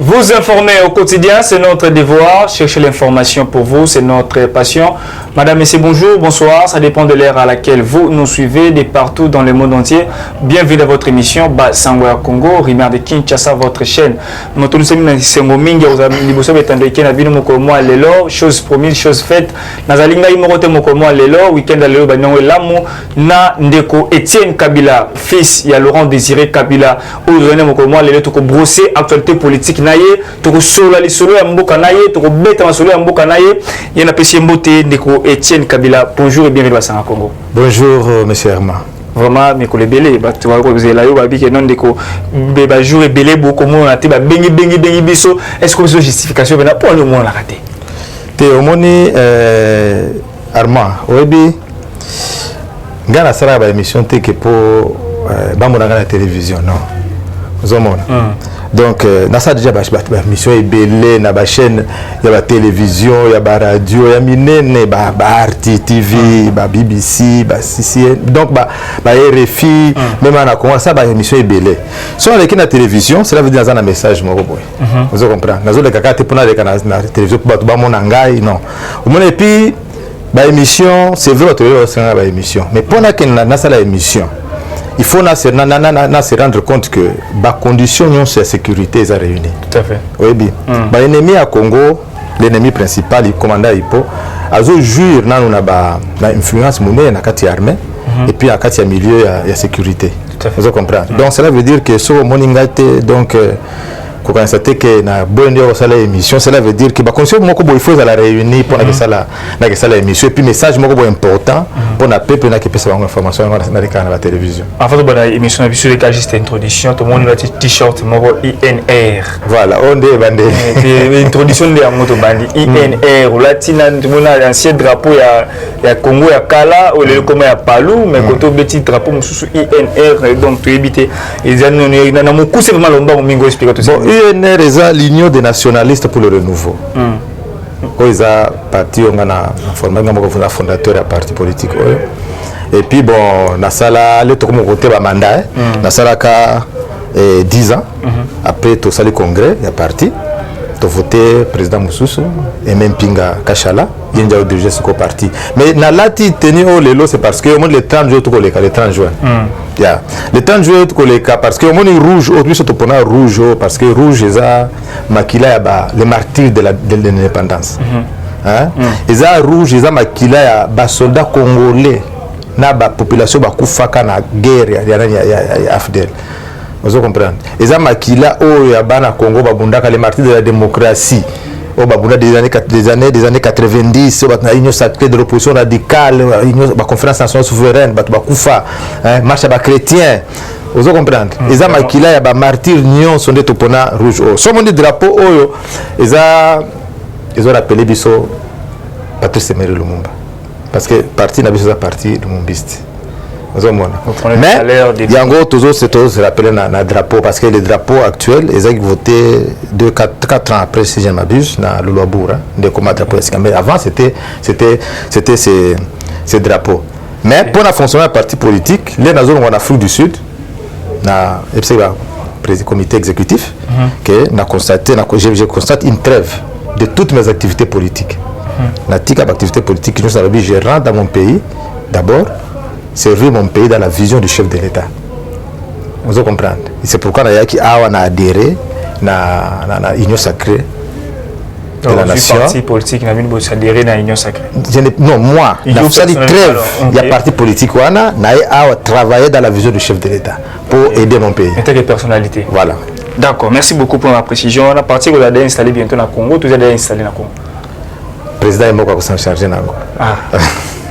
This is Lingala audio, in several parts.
Vous informer au quotidien, c'est notre devoir. Chercher l'information pour vous, c'est notre passion. Madame, Messieurs, bonjour, bonsoir. Ça dépend de l'ère à laquelle vous nous suivez de partout dans le monde entier. Bienvenue dans votre émission Sangwa Congo, Rimar de Kinshasa, votre chaîne. Chose promise, chose faite. Nazalinga imorote mokomo lelo, week-end lelo banongo lamu na ndeko Etienne Kabila, fils ya Laurent Désiré Kabila. Aujourd'hui mokomo lelo toko brosser actualité politique naye, toko sola li solo ya mboka naye, toko beta ma solo ya mboka naye. Yena pesi mbote ndeko Etienne Kabila. Bonjour et bienvenue à Sangwa Congo. Bonjour monsieur Herma. Vraiment mais ko le belé tu vas ko la yo ba bi ke non ndeko ba jour et belé beaucoup mo na te ba bengi biso. Est-ce que c'est justification bena pour le monde la raté? Au moni Armand, oyebi ngana sala ba émission te que pour bamona la télévision non. Vous avez donc nasa déjà ba émission ebele na ba chaîne ya ba télévision ya ba radio ya minene ba RT TV ba BBC ba CCN donc ba RFI même na comment ça ba émission ebele so avec na télévision cela veut dire dans un message moko boy vous comprenez nazo le kakate pona le na télévision ba to ba mona ngai non au moins et puis ba émission c'est vrai to yo ça ba émission mais pona que na sala émission il faut se rendre compte que les conditions de sécurité sont réunies. Tout à fait. Oui, bien. L'ennemi à Congo, l'ennemi principal, le commandant Hippo, a joué une influence monnaie dans la armée et puis dans le milieu de sécurité. Vous comprenez? Donc cela veut dire que ce que donc quand on sait que na bonne émission, cela veut dire que conditions il faut la réunir pour la émission et puis message important pour la peuple qui peut savoir information dans la télévision. En fait bonne émission sur les cas juste introduction tout le monde a t-shirt moko INR. Voilà, on est bandé. Introduction de moto bandi INR latina tout le monde a ancien drapeau ya Congo ya Kala ou le comme ya Palou mais côté petit drapeau sous INR donc tu éviter ils na mo coup c'est vraiment lomba mingo expliquer tout ça. UNR est l'Union des nationalistes pour le renouveau. Ils ont parti, on a fondateur à parti politique. Et puis bon, na sala le comme côté ba mandat, na sala ka 10 ans après tout ça le congrès, il y a parti. To voter président Moussoussou et même Pinga Kachala, il y a déjà ce parti. Mais na lati tenu au lelo c'est parce que au moins le 30 jours tout le 30 juin. Yeah. Le 30 juin tout le cas parce que au moins rouge au plus surtout pour rouge parce que rouge ça makila ba les martyrs de l'indépendance. Hein? Ils a rouge ils a makila ya ba soldats congolais na ba population ba kufaka na guerre ya AFDL. Vous comprenez? Les Amakila, Bana Congo, Babundaka, les martyrs de la démocratie, Babunda des années 90, l'Union sacrée de l'opposition radicale, la conférence nationale souveraine, Bakoufa, marche à chrétien. Vous comprenez? Les Amakila, les martyrs, l'Union sont des topona rouge. Sur mon drapeau, ils ont rappelé Bisso Patrice Emery Lumumba. Parce que parti n'a pas parti Lumumbiste. Mais il y a encore toujours se rappeler dans drapeau parce que les drapeaux actuels ils ont voté 4 ans après si je ne m'abuse dans Luluabura de comme drapeau mais avant c'était ces drapeaux mais pour la fonction d'un parti politique les nations en Afrique du Sud na président comité exécutif que n'a constaté je constate une trêve de toutes mes activités politiques la activité politique je rentre dans mon pays d'abord servir mon pays dans la vision du chef de l'État. Vous comprenez? C'est pourquoi il y a adhéré à l'Union sacrée de la nation. Parti politique n'a pas adhéré à l'Union sacrée. Non, moi, il y a trêve. Il y a parti politique qui a travaillé dans la vision du chef de l'État pour aider mon pays. En tant que personnalité. Voilà. D'accord, merci beaucoup pour la précision. La partie que vous avez installée bientôt dans le Congo, vous avez installé dans le Congo. Le président est mort s'en charger dans le Congo.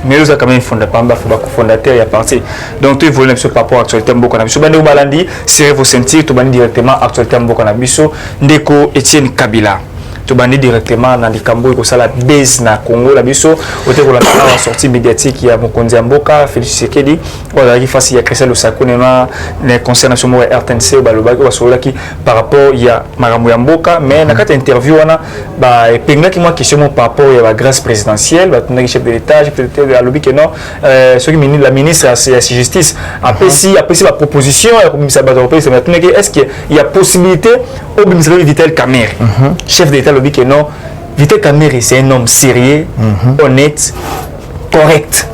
Mais nous avons quand même fondateur, il y a parti. Donc, tu évolues sur par rapport à l'actualité de Nabiso. Bandé Balandi, serrez vos ceintures, tu bandes directement l'actualité de Nabiso. Ndeko Etienne Kabila. tu bandis directement dans les cambos et ça la base na Congo la biso au te kolanda la sortie médiatique ya Mokonzi Mboka Félix Tshisekedi voilà qui face ya Christelle Osakonema les conseils nationaux RTNC baloba ko sola qui par rapport ya makambo ya Mboka mais na kata interview wana ba penga ki moi question par rapport ya la grâce présidentielle ba tuna chef de l'état peut-être à lobby que non ce qui la ministre à justice après si la proposition comme ça ba européen c'est maintenant est-ce qu'il y a possibilité au ministère Vital Kamerhe chef de l'état lobby que non Vital Kamerhe c'est un homme sérieux honnête correct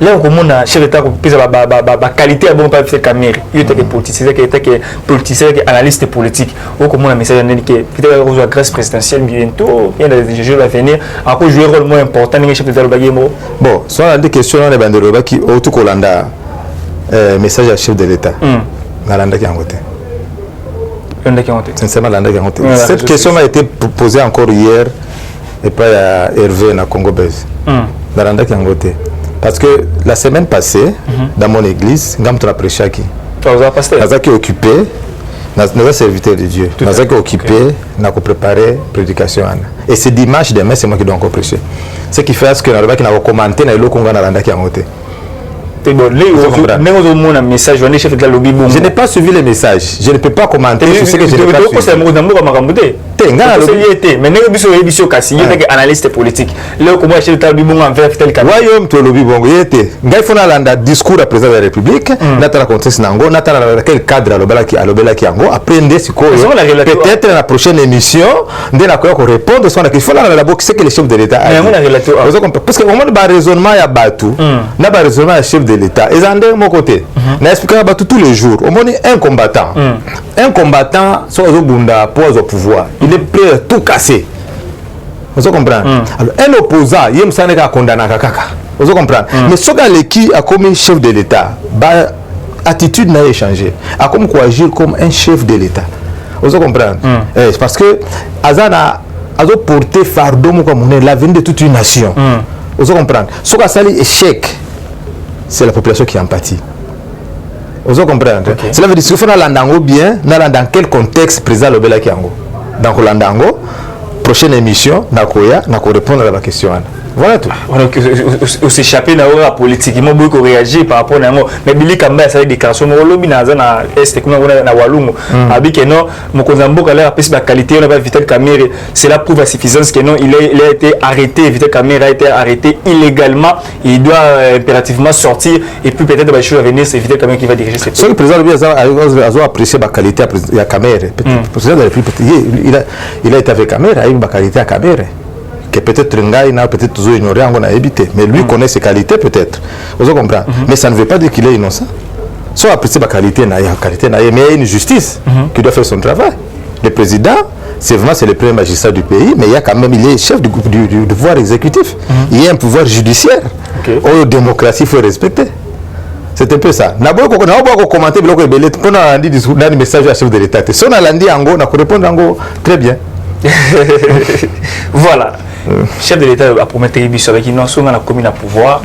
là on commence à chef d'état qui a qualité à bon pas Vital Kamerhe il était politicien qui était politicien qui analyste politique on commence à message que Vital Kamerhe grâce présidentielle bientôt il y a des jours à venir à quoi jouer un rôle moins important dans chef d'état lobby bon soit des questions dans les bandes qui au tout Kolanda message à chef de l'état Nalanda qui a voté. Sincèrement, cette question m'a été posée encore hier et pas à Hervé na Congo Base. Nalanda qui a voté. Parce que la semaine passée, dans mon église, nous avons prêché qui. Nous avons occupé, nous avons serviteur de Dieu. Nous avons occupé, nous avons préparé la prédication. Et c'est dimanche demain, c'est moi qui dois encore prêcher. Ce qui fait que nous avons commenté dans le Congo Nalanda qui a voté. Je n'ai pas suivi les messages. Je ne peux pas commenter. Je sais que je n'ai pas suivi. Mais nous sommes analystes politiques. Là, comment acheter le tableau en vert tel que Royaume to lobby bon yete. Ngai fona landa discours à président de la République. Natala contexte nango. Natala quel cadre à l'obela qui ango. Après ndesiko. Peut-être dans la prochaine émission, dès la quoi qu'on répond sur la question là la boxe c'est que le chef de l'État. Parce que au moment de raisonnement ya batu, na ba raisonnement ya chef de l'État. Et en de mon côté, na expliquer batu tous les jours. Au moins un combattant soit au bunda pour au pouvoir. Il est prêt à tout casser. Vous comprenez? Alors, un opposant, il me semble qu'il a condamné Kaka. Vous comprenez? Mais ce gars qui a commis chef de l'État, l'attitude n'a pas changé. A comme quoi agir comme un chef de l'État. Vous comprenez? Parce que Azana a porté fardeau comme l'avenir de toute une nation. Vous comprenez? Ce gars sali échec, c'est la population qui en pâtit. Vous comprenez? Cela veut dire qu'il faut l'andango bien, dans quel contexte président Lobela Kiango. Dans l'andango, prochaine émission, Nakoya, Nako répondre à la question. Voilà tout. On s'échappe dans la politique, il m'a beaucoup réagi par rapport à moi. Mais Billy Kamba, ça a des déclarations. Mon lobby dans la Est, comme on a dans Walungu. Abi que non, mon Kozambo, quand il a la qualité, on a Vital Kamerhe. Cela prouve à suffisance que non, il a été arrêté. Vital Kamerhe a été arrêté illégalement. Il doit impérativement sortir. Et puis peut-être dans les choses à venir, c'est Vital Kamerhe qui va diriger cette chose. Le président a apprécié la qualité à Kamerhe. Le président de la République, il a été avec Kamerhe, il a eu la qualité à Kamerhe. Que peut-être Ngai n'a peut-être toujours ignoré, on a évité. Mais lui connaît ses qualités peut-être. Vous comprenez? Mais ça ne veut pas dire qu'il est innocent. Soit apprécier la qualité, mais il y a une justice qui doit faire son travail. Le président, c'est le premier magistrat du pays, mais il y a quand même, il est chef du pouvoir exécutif. Il y a un pouvoir judiciaire. La démocratie, il faut respecter. C'est un peu ça. On a beaucoup commenté, on a dit message à chef de l'État. Si on a dit Ango, on a répondu Ango très bien. Voilà. Chef de l'État a promis avec une notion dans la commune à pouvoir.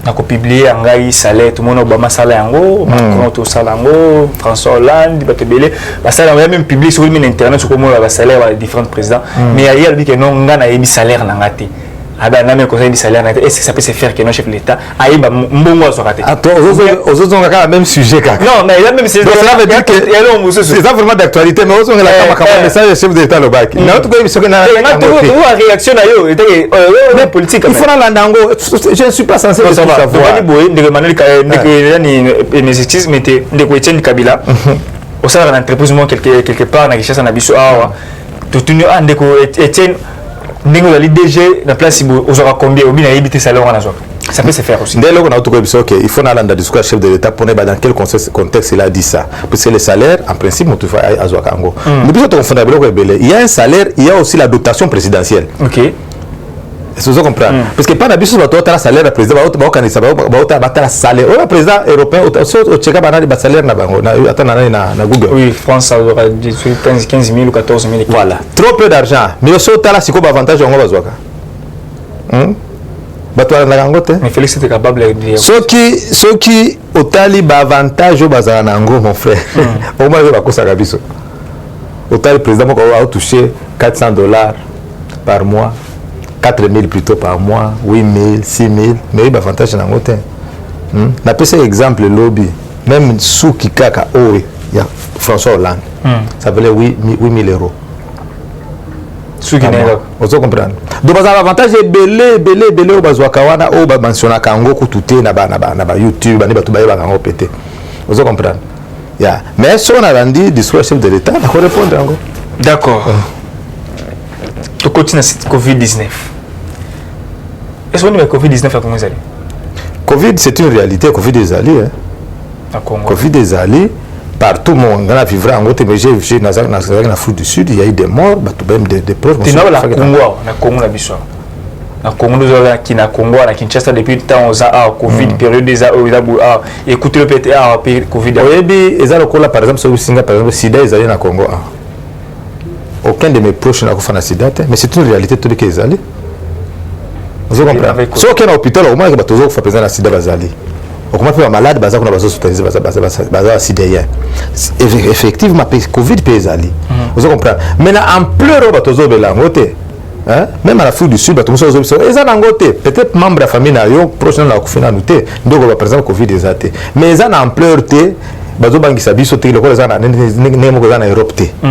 On a publié un salaire, tout le monde Obama salaire Ango, Macron salaire Ango, François Hollande, Batebele. Ça a même publié sur internet sur comment le salaire des différents présidents. Mais il y a dit que non, on a mis salaire dans la tête. Est-ce que ça peut se faire que non chef de l'État a eu le même sujet. Non, mais il a même sujet. Cela veut dire que c'est pas vraiment d'actualité, mais on a le message du chef de l'État. Il y a une réaction politique. Il faut l'andango. Je ne suis pas censé le savoir. Mes excuses, mais de Etienne Kabila. Au sein de l'entreprise, quelque part, dans la richesse, on a vu ça. Tout le monde Etienne. Les DG la place aux aura combien au bien éviter ça ça peut se faire aussi. Dès lors qu'on a tout compris ok il faut aller dans le discours chef de l'État pour dans quel contexte il a dit ça parce que les salaires en principe on trouve à Zoakango. Mais puis il y a un salaire, il y a aussi la dotation présidentielle. OK. Est-ce que vous comprenez? Parce que pas d'habitude on a salaire le président va salaire. Le président européen au check up salaire na Google. Oui, France aura 15 000 ou 14 000. Voilà. Trop peu d'argent. Mais aussi là c'est quoi avantage on va Zoaka. Mais Félix était capable de dire. Ceux qui au tali avantage au bazanango mon frère. Au moins va kosa kabiso. Au tali président a touché $400 par mois, 4 000 plutôt par mois, 8 000, 6 000, mais il y a avantage dans le temps. On appelle ça exemple lobby, même sous Kikaka, il y a François Hollande, ça valait 8 000 euros. Sous Guinée. Vous comprenez? Donc, l'avantage est belé, au Bazouakawana, au Bansona Kango, Koutouté, Naba, YouTube, Naba, pété. Vous comprenez? Mais si on a rendu discours chef de l'État, il faut répondre encore. D'accord. Tu continues cette Covid-19. Est-ce qu'on dit que Covid-19 a comment ça? Covid, c'est une réalité. Covid est allé. Covid est allé. Partout, on a vivre en Côte, mais j'ai vu dans l'Afrique du Sud, il y a eu des morts, même des preuves. Tu n'as pas la Congo, la Congo, la Bissau. La Congo, nous avons qui na Congo, na Kinshasa depuis le temps, on a Covid, période des écoutez le PTA, Covid. Oui, et ça, par exemple, sur le Singa, par exemple, Sida, ils allaient na Congo. Aucun de mes proches n'a fait Sida, mais c'est une réalité, tout le qu'ils allaient. Vous comprenez? Sauf qu'il y a un hôpital, au moins, il y a toujours fait présent à Sida, Bazali. On commence à malade, on a besoin de effectivement, Covid peut aller. Vous comprenez? Maintenant, en pleurs, même à l'Afrique du Sud, peut-être membre de la famille, proche de la confine, donc par exemple, Covid est allé. Mais ils ont en pleurs,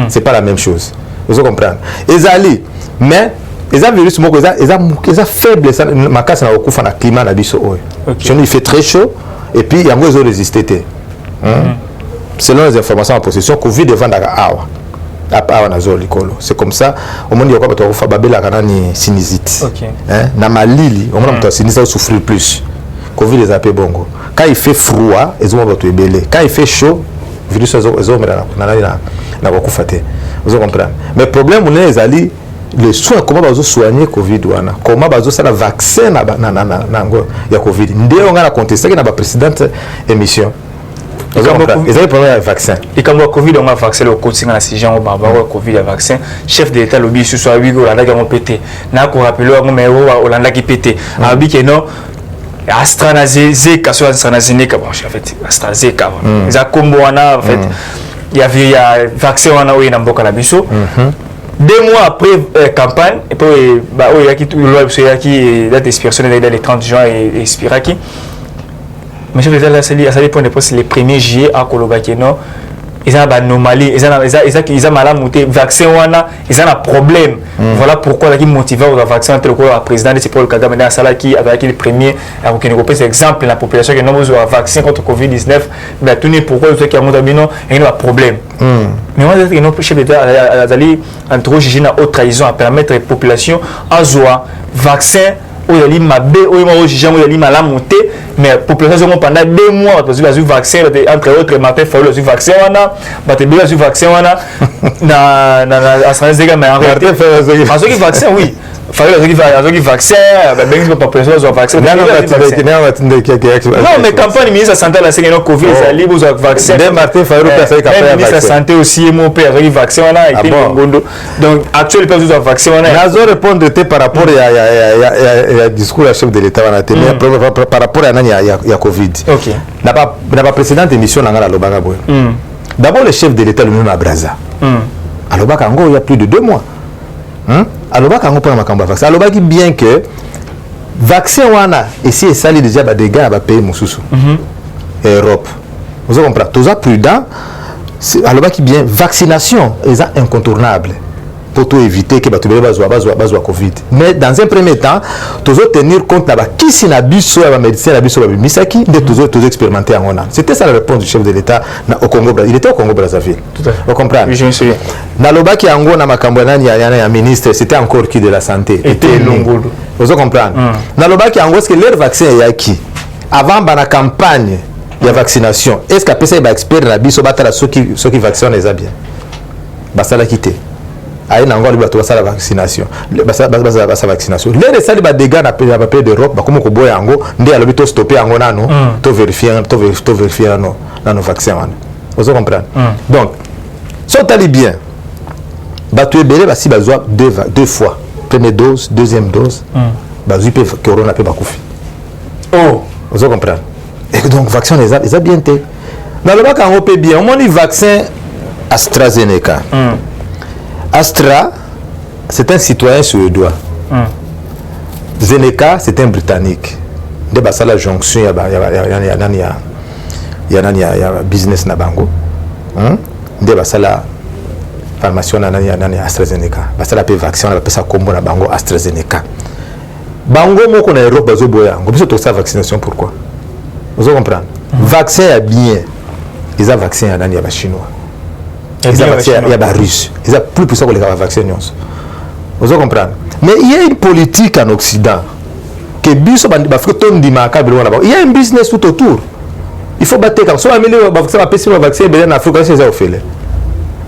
c'est pas la même chose. Vous comprenez? Ils allent, mais ils ont virus, ils ont faible, ma casse n'a aucun climat, il fait très chaud. Et puis, il y a un résisté. Selon les informations en possession, Covid est vendu à Awa. C'est comme ça. Au monde, il y a une sinusite. Dans ma lili, on a sinusite souffrir plus. Covid est appelé bongo. Quand il fait froid, ils ont été belé. Quand il fait chaud, le virus est vous comprenez? Mais le problème, c'est que les soins, comment on soigner Covid, comment on faire le vaccin de Covid. On a contesté dans la précédente émission. Ils ont le vaccin. Et quand le Covid, on a vacciné le coaching à la CGN, on a Covid, le vaccin. Chef de l'État, lobby, sur soit Ouigo, Hollande qui a pété. On a rappelé Hollande qui pété. On a dit que non. AstraZeneca, soit AstraZeneca, bon, en fait, AstraZeneca. Ils ont combo, en fait. Il y avait un vaccin, on a eu un boc à la biseau. 2 mois après campagne, et puis il y a qui date d'expiration les 30 juin et expiraki. Mais je vais dire là, c'est les 1er juillet à Kolobakeno. Ils ont une anomalie, ils ont mal monté vaccin, ils ont un problème. Voilà pourquoi ils motivent au vaccin le président de Paul Kagame dans la qui avec le premier c'est exemple la population qui n'a pas besoin de vaccin contre Covid-19, mais tout n'est pourquoi ceux qui ont un problème. Mais moi je notre chef d'État a allé interroger une haute trahison à permettre à la population à avoir vaccin où il y a mabé où il y a mal monté mais la population pendant 2 mois parce que le vaccin entre autres matin il faut le vaccin on a le vaccin on a AstraZeneca mais en réalité parce que vaccin oui fallait le vaccin ben la population a vaccin non mais campagne ministre de la santé la série Covid ça libre aux vaccins Martin Fayulu peut faire campagne ministre de la santé aussi mon père avec vaccin on a été donc actuellement pas besoin de vaccin on a nazo répondre par rapport à discours du chef de l'État par rapport à Covid. OK. N'a pas précédente émission dans la Lobanga boy. D'abord le chef de l'État lui-même à Brazza. À Lobanga il y a plus de 2 mois. À Lobanga on prend ma campagne vaccin. À Lobanga bien que vaccin wana ici et ça déjà ba dégâts à pays mususu. Europe. Vous comprenez? Tous prudent. À Lobanga bien vaccination est incontournable. Pour tout éviter que tu aies Covid. Mais dans un premier temps, toujours tenir compte de qui s'y a biso la médecine la biso misaki de toujours expérimenter en Hollande. C'était ça la réponse du chef de l'État au Congo. Il était au Congo Brazzaville. Vous comprenez? Oui, je me souviens. Dans le bac qui ango na makambwana il y a un ministre, c'était encore qui de la santé. Était Longolo. Vous comprenez? Dans le bac qui ango est-ce que leur vaccin est qui avant la campagne de vaccination, est-ce qu'après ça il va expert na biso batala ceux qui vaccinent les bien. Basta la quitter. Aïe n'engouement lui bateau la vaccination sa vaccination les resali ba dégâts na pays d'Europe ba comme ko boya ngo ndé alobi to stopper ngo nano to vérifier no nano vaccin wana vous comprenez donc so tali bien ba tu belé ba si bazwa 2 fois première dose deuxième dose ba zu pe corona pe ba kufi vous comprenez et donc vaccin les a bien été dans le bac en bien on dit vaccin AstraZeneca Astra, c'est un citoyen suédois. Zeneca, c'est un Britannique. De basala jonction, il y a business na bango. De basala pharmacie na AstraZeneca. Basala pe vaccin, on appelle ça combo na bango AstraZeneca. Bango moko na Europe bazo boya. On peut tout ça vaccination pourquoi? Vous comprenez? Vaccin est bien. Ils ont vaccin à les chinois. Ils ont vaccin à les russes. Ils ont plus puissant que les vaccins. Vous comprenez? Mais il y a une politique en Occident que il y a un business tout autour. Il faut battre quand soit améliorer le vaccin, passer le vaccin en Afrique, c'est ça au fait.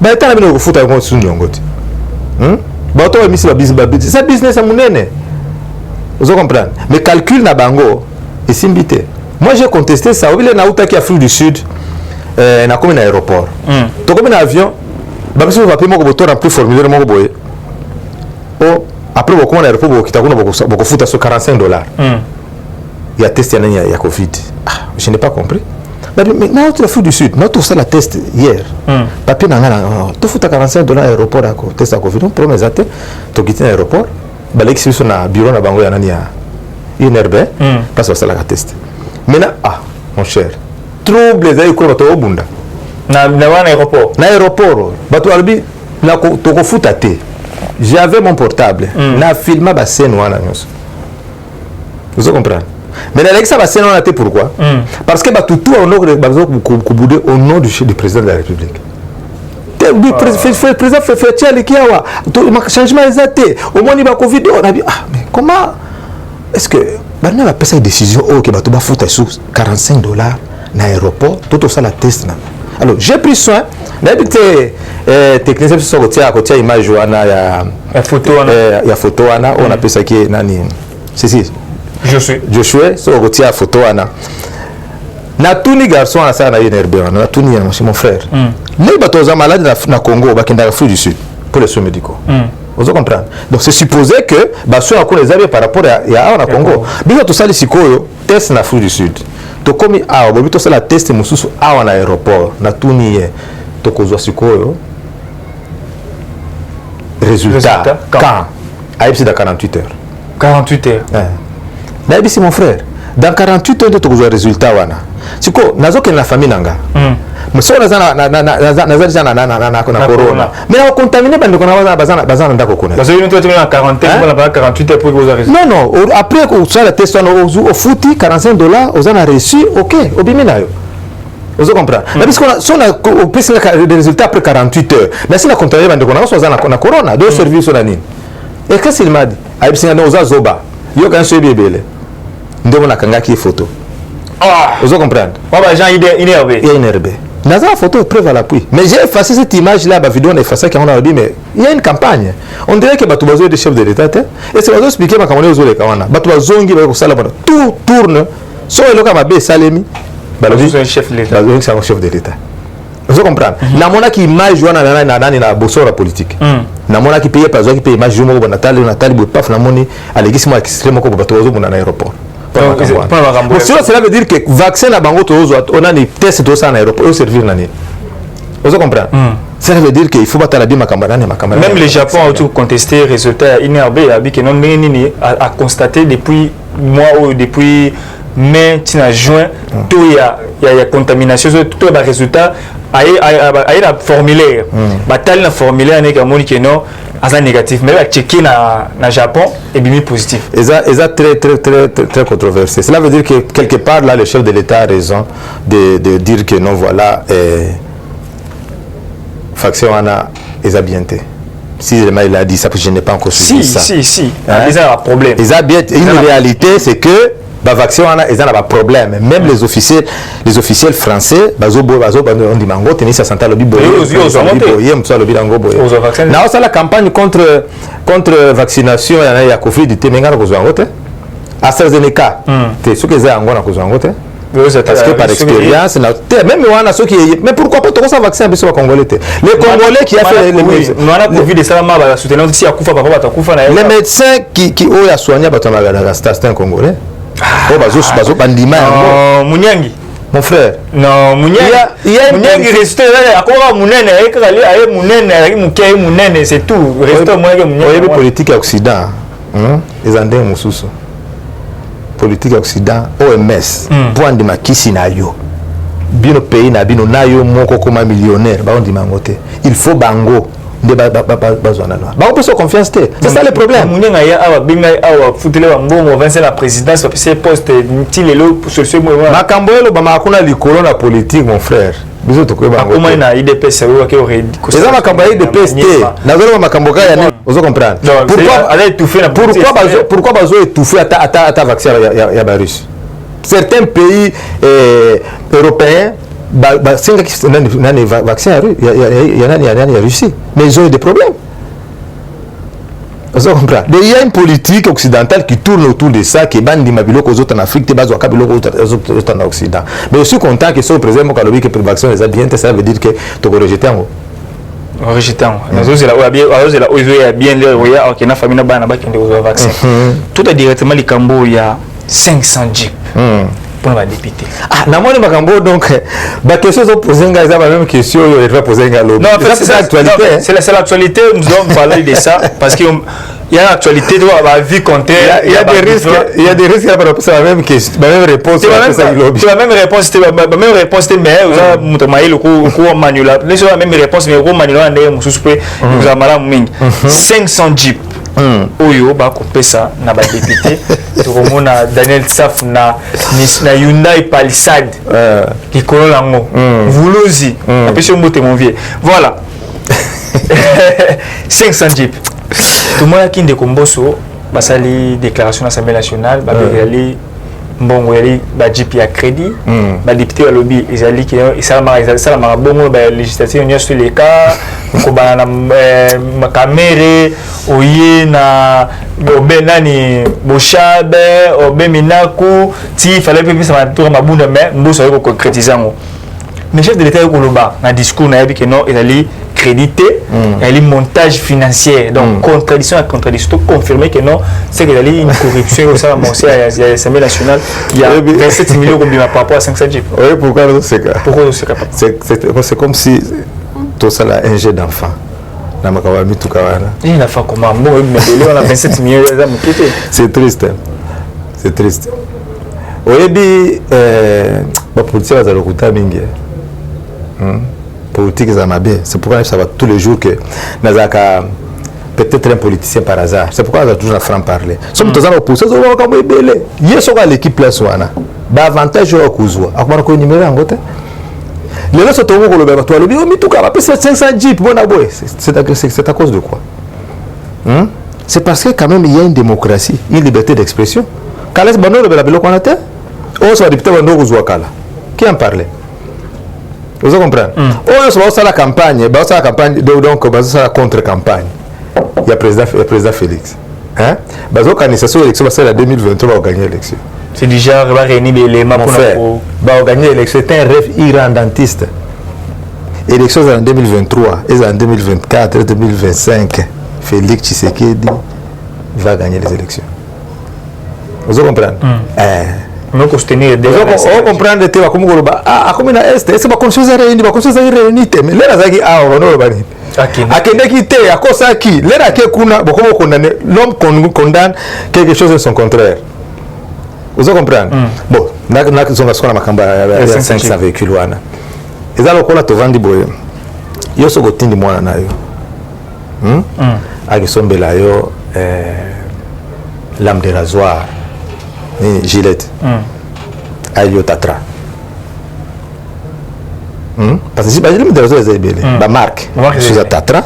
Bah tant améliorer le foot avec son nyongoti. Bah toi mis sur business, c'est business à monene. Vous comprenez? Mais calcul na bango et simbité. Moi j'ai contesté ça. Il y a qui Afrique du Sud, na comme un aéroport. Tu comme un avion, bah parce que va payer mon moteur en plus formulaire mon boy. Oh après beaucoup un aéroport qui t'a beaucoup fout à ce $45. Il y a testé il y a Covid. Je n'ai pas compris. Mais maintenant tu Afrique du Sud, nous tout ça la test hier. Papier n'a tu fout à $45 aéroport à test à Covid. Donc pour mes athées, tu quittes l'aéroport, bah l'excuse sur le bureau na bango ya une herbe, parce que ça la test. Maintenant, mon cher, trouble les aéroports au Bunda. Na aéroport. Na aéroport, bato albi na toko futate. J'avais mon portable. Na filma ba scène wana nyos. Vous comprenez? Mais Alexa ba scène wana té pourquoi? Parce que bato tout au nom de bazo kubude au nom du président de la République. Le président fait tiens qui a tout changement exacté. Au moins il va Covid on a dit mais comment est-ce que maintenant la prise de décision que bato ba futa sous $45 na aéroport tout ça la test na. Alors j'ai pris soin d'habiter technicien sur côté image wana ya photo wana on appelle ça qui nani si Joshua sur côté photo wana na tous les garçons à ça na NRB na tous les mon frère les bateaux à malade na Congo bakenda Afrique du Sud pour les soins médicaux. Vous comprenez? Donc c'est supposé que baso a les avis par rapport à na Congo bien tout ça les sikoyo test na Afrique du Sud to komi bobi to ça la test mususu na aéroport na tuni to kozwa sikoyo résultat quand aïbsi dans 48 heures 48 heures na aïbsi mon frère dans 48 heures to kozwa résultat wana siko nazo ke na famille nanga mais so na corona mais on contaminé bande ko na bazana ndako kona parce que nous tu na quarantaine on a 48 heures pour kozwa résultat non après ko ça la test au fouti $45 aux a reçu OK obiminayo. Vous comprenez? Mais parce qu'on a le résultat après 48 heures. Mais si la contaminé bande ko na corona deux services sur la ligne. Et qu'est-ce qu'il m'a dit? Aïbsi na oza zoba yo kan so bebele ndemo na kanga ki photo. Vous comprenez? Bah Jean inervé. Il est énervé. Naza photo preuve à l'appui. Mais j'ai effacé cette image là, la vidéo on a effacé quand on a dit mais il y a une campagne. On dirait que Batou Bazo est le chef de l'État et c'est Bazo expliquer ma campagne aux autres kawana. Batou Bazo ngi ba ko sala bana. Tout tourne. So eloka mabe salemi. Bazo c'est un chef de l'État. Bazo c'est un chef de l'État. Vous comprenez? Na mona ki image wana na bosora politique. Na mona ki paye pas qui paye image jomo ko Nathalie bo paf na moni alekisi mo extrême ko Batou Bazo na aéroport. Cela veut dire que le vaccin à Bango, on a des tests de ça en aéroport, on servir l'année. Vous comprenez? Ça veut dire qu'il faut battre la ma camarade. Même le Japon a tout contesté, résultat INRB a constaté depuis mois ou depuis mai, juin, tout il y a contamination, tout le résultat a un formulaire. Bataille un formulaire qui est négatif, mais checké na Japon et bien positif. Et ça très controversé. Cela veut dire que quelque part là le chef de l'État a raison de dire que non voilà faction ana exabienté. Si il a dit ça, je n'ai pas encore suivi ça. Si. Ils ont un problème. Une réalité c'est que la vaccin ils ont un problème. Même les officiels français, on dit mango tenir sa santé lobby boyer. Là ça la campagne contre vaccination il y a Covid de Temenga ko zangote. AstraZeneca. C'est ce que les ont na ko zangote. Parce que par expérience même wana ceux qui mais pourquoi pas tout ça vaccin biso ba congolais les congolais qui a fait les Covid ça m'a ba soutenir si akufa papa batakufa na les médecins qui ont soigné batona c'est un congolais. Munyangi. mon frère. Non, il y a une reste encore munene c'est tout. Reste moi que munene. Politique occident. Les andés mususu. Politique occident OMS. Point de makisi na yo. Bino pays na bino na yo moko comme millionnaire ba on dit mangote. Il faut bango. De bazwana là. Ba on peut se confiance té. C'est ça le problème. Munenga ya awa binga awa futile wa mbongo vincer la présidence parce que poste tilelo sur ce moment. Makambo elo ba makuna likolo na politique mon frère. Biso to ko ba. Comment na IDPS wa ke aurait dit. Eza makambo ya IDPS té. Na zolo makambo ka ya ni. Vous comprenez? Pourquoi bazo étouffer à vaccin ya virus? Certains pays européens vaccin il y a Russie, mais ils ont eu des problèmes. Vous comprenez? Il y a une politique occidentale qui tourne autour de ça, qui bande mabilo aux autres en Afrique, qui base au cabilo aux autres en Occident. Mais je suis content que ce président Mokalobi que le vaccin les a bien, ça veut dire que tu vas rejeter en haut. Rejetant. Bien la famille n'a pas de vaccin. Tout est directement les Cambo, il y a 500 jeeps pour la député. Ah, n'a pas de Macambo donc. La question est posée, la même question, il va poser un non, c'est l'actualité. C'est l'actualité, nous devons parler de ça parce qu'il y a l'actualité de la vie contraire. Il y a des risques à proposer la même question, la même réponse. C'est la même réponse, mais vous avez le cours manuel. C'est la même réponse, mais le cours manuel, vous avez 500 jeeps. Oyo ba couper ça na ba député to komona Daniel Tsaf na Hyundai Palisade qui colle lango Voulozi apesho mbote mon vieux voilà 500 jeeps tout le monde qui ndeko mboso basali déclaration à l'Assemblée nationale ba bégali mbongo yali ba jeep ya crédit ba député ya lobby ezali ki ça la bongo ba législative on sur les cas ko bana na caméra oye na obenani Boshabe obeminaku ti fallait pas ça tour mabunda mais mboso ko concrétiser ngo mais chef de l'état ko loba na discours na yabi que non ezali crédité et le montage financier donc contradiction à contradiction confirmé que non c'est qu'il y a une corruption au sein de l'Assemblée nationale il y a 27 millions par rapport à 500 jeeps. Oui, pourquoi c'est ça? Pourquoi c'est capable? C'est comme si tout ça là un jeu d'enfant. Na makawami tout kawana. Il a fait comment? Bon, mais on a 27 millions c'est triste. C'est triste. Oyebi ba politique za lokuta mingi. Politique c'est pourquoi ça va tous les jours que Nazaka peut-être un politicien par hasard. C'est pourquoi on a toujours la franc-parler. Sommes tous en opposition, on va comme belé. Hier sur l'équipe là soana. Ba avantage au kuzwa. Akuma ko numéro ngote. Les autres sont au le toi le bio mi tout ka ba 500 jeep bon aboy. C'est à cause de quoi? C'est parce que quand même il y a une démocratie, une liberté d'expression. Kales bano le belabelo qu'on a été. On soit député bano kuzwa kala. Qui en parlait? Vous comprenez? On va la campagne, donc on va la contre-campagne. Il y a le président Félix. Hein? L'organisation de l'élection va ser en 2023, on va gagner l'élection. C'est déjà réunir les éléments pour on va gagner l'élection. C'est un rêve irrendantiste. L'élection c'est en 2023, et en 2024, et 2025. Félix Tshisekedi va gagner les élections. Vous comprenez? On comprend que tu vas comme comme na est c'est pas conscience réunie pas conscience réunie mais là zaki a on va bani akende kité akosa ki là ke kuna bokomo condamner l'homme condamne quelque chose de son contraire vous comprenez bon na zonga sona makamba ya 500 véhicules wana ezalo kola to vandi boye yo soko tindi mwana nayo akisombela yo lame de rasoir ni Gillette ayo tatra parce que si pas le de rasoir c'est belé ba marque sous tatra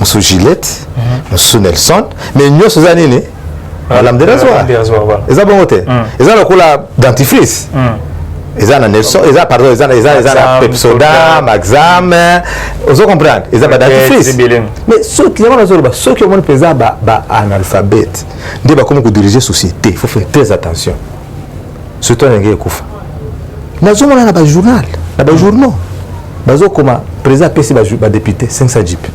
sous Gillette sous Nelson mais nous sous anini lame de rasoir ils ont bon côté ils ont le coup la dentifrice ils ont Nelson ils ont pardon ils ont Pepsodent Maxam vous comprenez ils ont pas dentifrice mais ceux qui ont pesé ba analphabète dès comment diriger société il faut faire très attention surtout les gens kufa nazo mona na ba journal na ba journaux bazo comment président PC ba député 500 jeep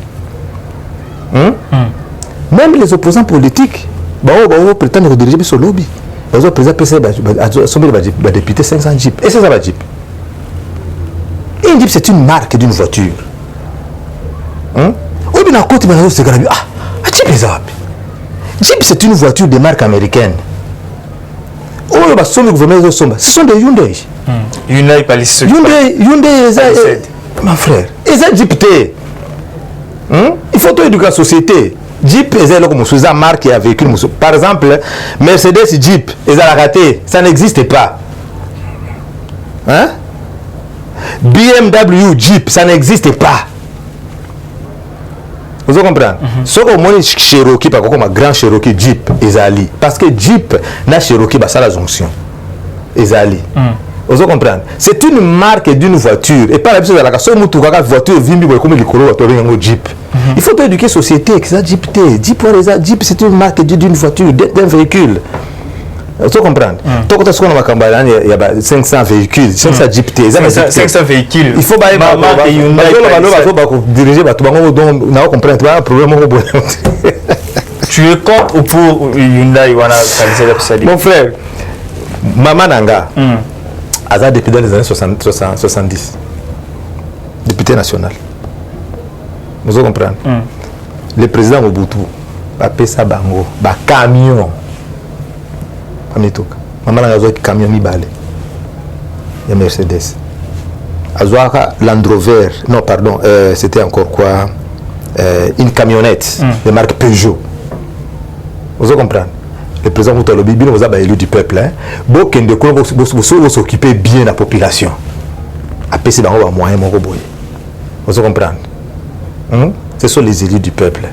même les opposants politiques ba prétendent diriger ce lobby bazo président PC ba député 500 jeep et c'est ça ba jeep Une Jeep, c'est une marque d'une voiture. Ou bien à côté, Jeep, c'est une voiture de marque américaine. Ce sont des Hyundai. Hyundai, pas les Hyundai, mon frère. Ils Jeep T. Il faut tout éduquer la société. Jeep, c'est une marque et un véhicule. Par exemple, Mercedes Jeep, ils ont raté. Ça n'existe pas. BMW Jeep, ça n'existe pas. Vous comprenez? Ce que moi Cherokee, par contre, ma grand Cherokee Jeep, Ezali. Parce que Jeep, na Cherokee, ça la jonction. Ezali. Vous comprenez? C'est une marque d'une voiture. Et par exemple, la voiture, comme le Jeep. Il faut éduquer la société que ça Jeep T. Jeep, c'est une marque d'une voiture, d'un véhicule. Tu comprends? Donc, tu il y a 500 véhicules, 500 Jeep T. 500 véhicules. Il faut diriger, tu es contre ou pour Hyundai? Mon frère, Maman Nanga, Aza député dans les années 70. Député national. Vous comprenez? Le président Mobutu a payé ça bango, camion. Maman a un camion mi-balé. Il y a Mercedes. Azoaka Land Rover. Non, pardon, c'était encore quoi? Une camionnette de marque Peugeot. Vous comprenez? Le président Moutalobi, vous avez élu du peuple. Vous s'occupez bien de la population. Après, c'est un moyen de vous comprenez? Ce sont les élus du peuple.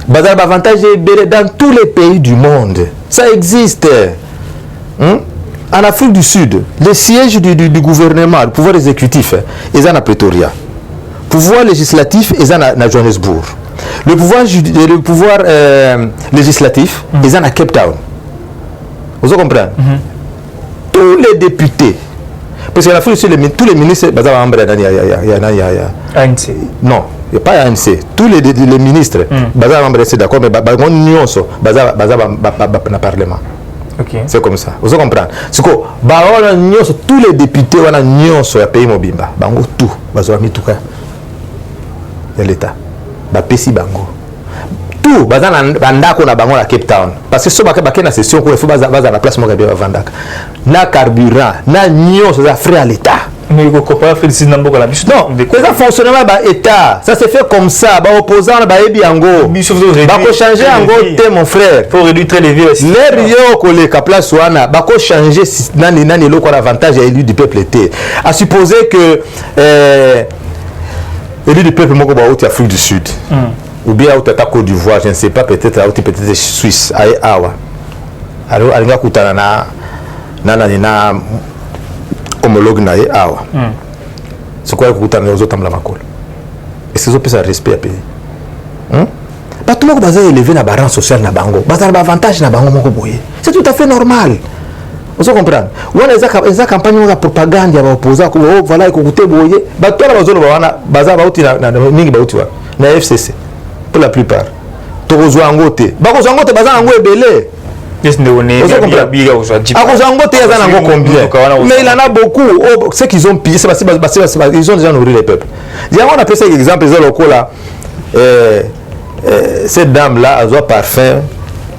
L'avantage est dans tous les pays du monde. Ça existe. En Afrique du Sud, le siège du gouvernement, le pouvoir exécutif, est à Pretoria. Le pouvoir législatif est à Johannesburg. Le pouvoir législatif est à Cape Town. Vous comprenez? Tous les députés, parce qu'en Afrique du Sud, tous les ministres, non, il n'y a pas ANC. Tous les ministres, c'est d'accord, mais il y a un parlement. Okay. C'est comme ça. Vous comprenez? C'est que tous les députés sont à pays mobimba. Bango tout, bazo mis tout cas. De l'État. Ba pesi bango. Tout, bazana bandako na bango na Cape Town. Parce que ce baka na session ko il faut baza la place mo ka vandaka. Na carburant, na nyon ça frais à l'État. Mais il faut pas faire ici n'importe la biche. Non, ça fonctionnement ba état, ça se fait comme ça, ba opposant ba ebi ango. Ba ko changer ango te mon frère. Faut réduire très levé aussi. Les rio ko le place wana, ba ko changer nani loko avantage à élu du peuple était. À supposer que élu du peuple moko ba outi Afrique du Sud. Ou bien outi Côte d'Ivoire, je ne sais pas, peut-être Suisse, awa. Alors alinga kutana na homologue na awa. C'est quoi que vous avez aux autres makolo. Et c'est ça respect à pays. Pas tout le monde est élevé na rang social na bango. Bazar ba avantage na bango moko boye. C'est tout à fait normal. Vous comprenez? On a des campagnes de propagande ya opposants ko voilà écouter boye. Ba to na bazolo bana bazar ba uti na mingi ba uti wa. Na FCC pour la plupart. To kozwa ngote. Ba kozwa ngote bazar ngo ebele. Mais il en a beaucoup. Ceux qui ont pillé, c'est parce qu'ils ont déjà nourri les peuples. On a pris cet exemple, cette dame-là, elle a parfum,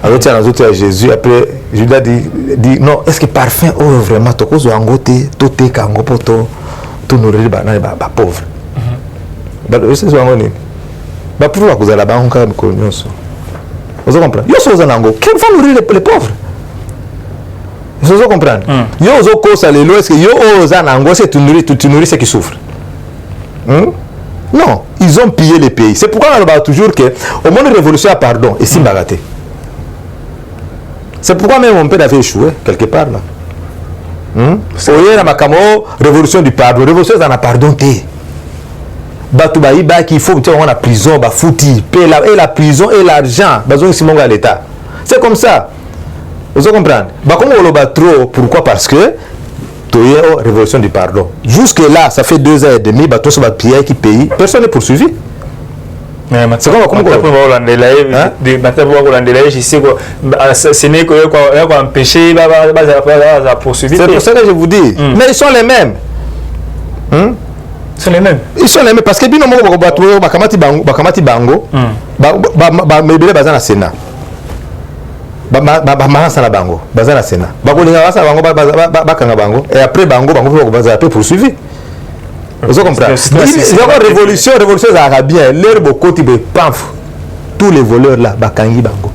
elle a dit à Jésus, après, Judas dit non, est-ce que parfum, oh vraiment, tu as dit, tu as nourrir les pauvres. C'est ce que vous avez vous comprenez? Yo so zanango, qui va nourrir les pauvres? Vous comprenez? Yo zo ko ça les lois, est-ce que yo zanango c'est tu nourris ceux qui souffrent? Non, ils ont pillé les pays. C'est pourquoi on va toujours que au moment de révolution à pardon et si bagaté. C'est pourquoi même mon père avait échoué quelque part là. Oye na makamo révolution du pardon, révolution ça na pardon té. Qu'il faut que la prison, et la prison et l'argent, à l'État. C'est comme ça. Vous comprenez? Comment on le trop? Pourquoi? Parce que il y a une révolution du pardon. Jusque-là, ça fait 2 ans et demi, qui paye, personne n'est poursuivi. C'est comme ça. C'est pour ça que je vous dis. Mais ils sont les mêmes. sont les mêmes. Ils sont les mêmes parce que bino moko bakamati bango mebele baza na Sénat. Bamansa na bango baza na Sénat. Bakolinga basa bango bakanga bango et après bango baza peu poursuivi. Vous comprenez? La révolution ça bien l'air bokoti be paf tous les voleurs là bakangi bango.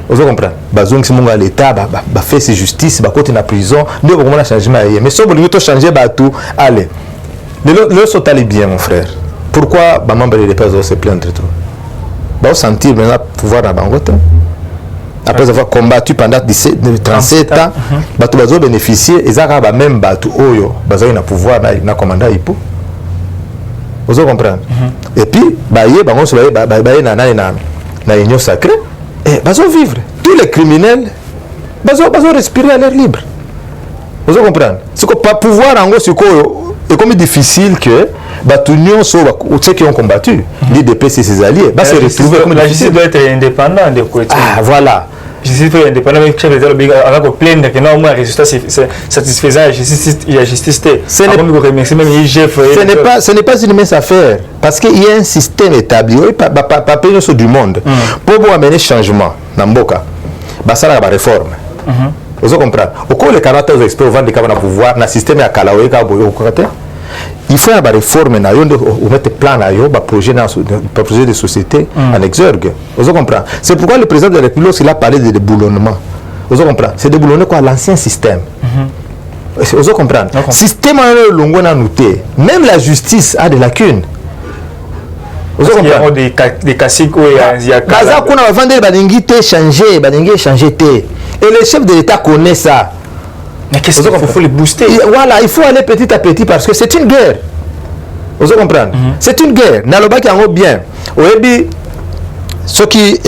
Vous comprenez? Bazong simonga l'état ba fait ses justice bakoti na prison ndio comment la changement mais so bolingo to changer batou allez. Le sont allés bien mon frère. Pourquoi ba membre de l'EPA se plaindre trop? Ba sentir maintenant pouvoir na bangote. Après avoir combattu pendant 37 ans, bato bazo bénéficier ezaka ba même bato oyo bazali na pouvoir na commandant ipo. Vous comprenez? Et puis baye bango so baye na union sacrée et bazo vivre. Tous les criminels bazo respirer à l'air libre. Vous comprenez? C'est que pas pouvoir en gros c'est comme difficile que Batunion soit ceux qui ont combattu l'IDP c'est ses alliés bah c'est retrouvé comme la justice doit être indépendante de côté. Ah voilà. Justice doit être indépendante avec chef de l'État avec plaindre que non moi résultat c'est satisfaisant il y a justice ce n'est pas une mince affaire parce qu'il y a un système établi pas pays du monde pour amener changement dans Mboka bah ça la réforme. Vous comprenez? Au cours des 40 experts vont décaler pouvoir dans système ya kalawe ka boyo côté. Il faut avoir réforme na yo ou mettre plan na yo ba projet de société en exergue. Vous comprenez? C'est pourquoi le président de la République il a parlé de déboulonnement. Vous comprenez? C'est déboulonner quoi l'ancien système. Vous comprenez? Système longo na noté. Même la justice a des lacunes. Vous comprenez? Des classiques où il y a baza kuna vendre balingi te changer té. Et le chef de l'État connaît ça. Mais qu'est-ce qu'il faut les booster? Voilà, il faut aller petit à petit parce que c'est une guerre. Vous comprenez? C'est une guerre. Naloba qui en bien. Oyebi ceux qui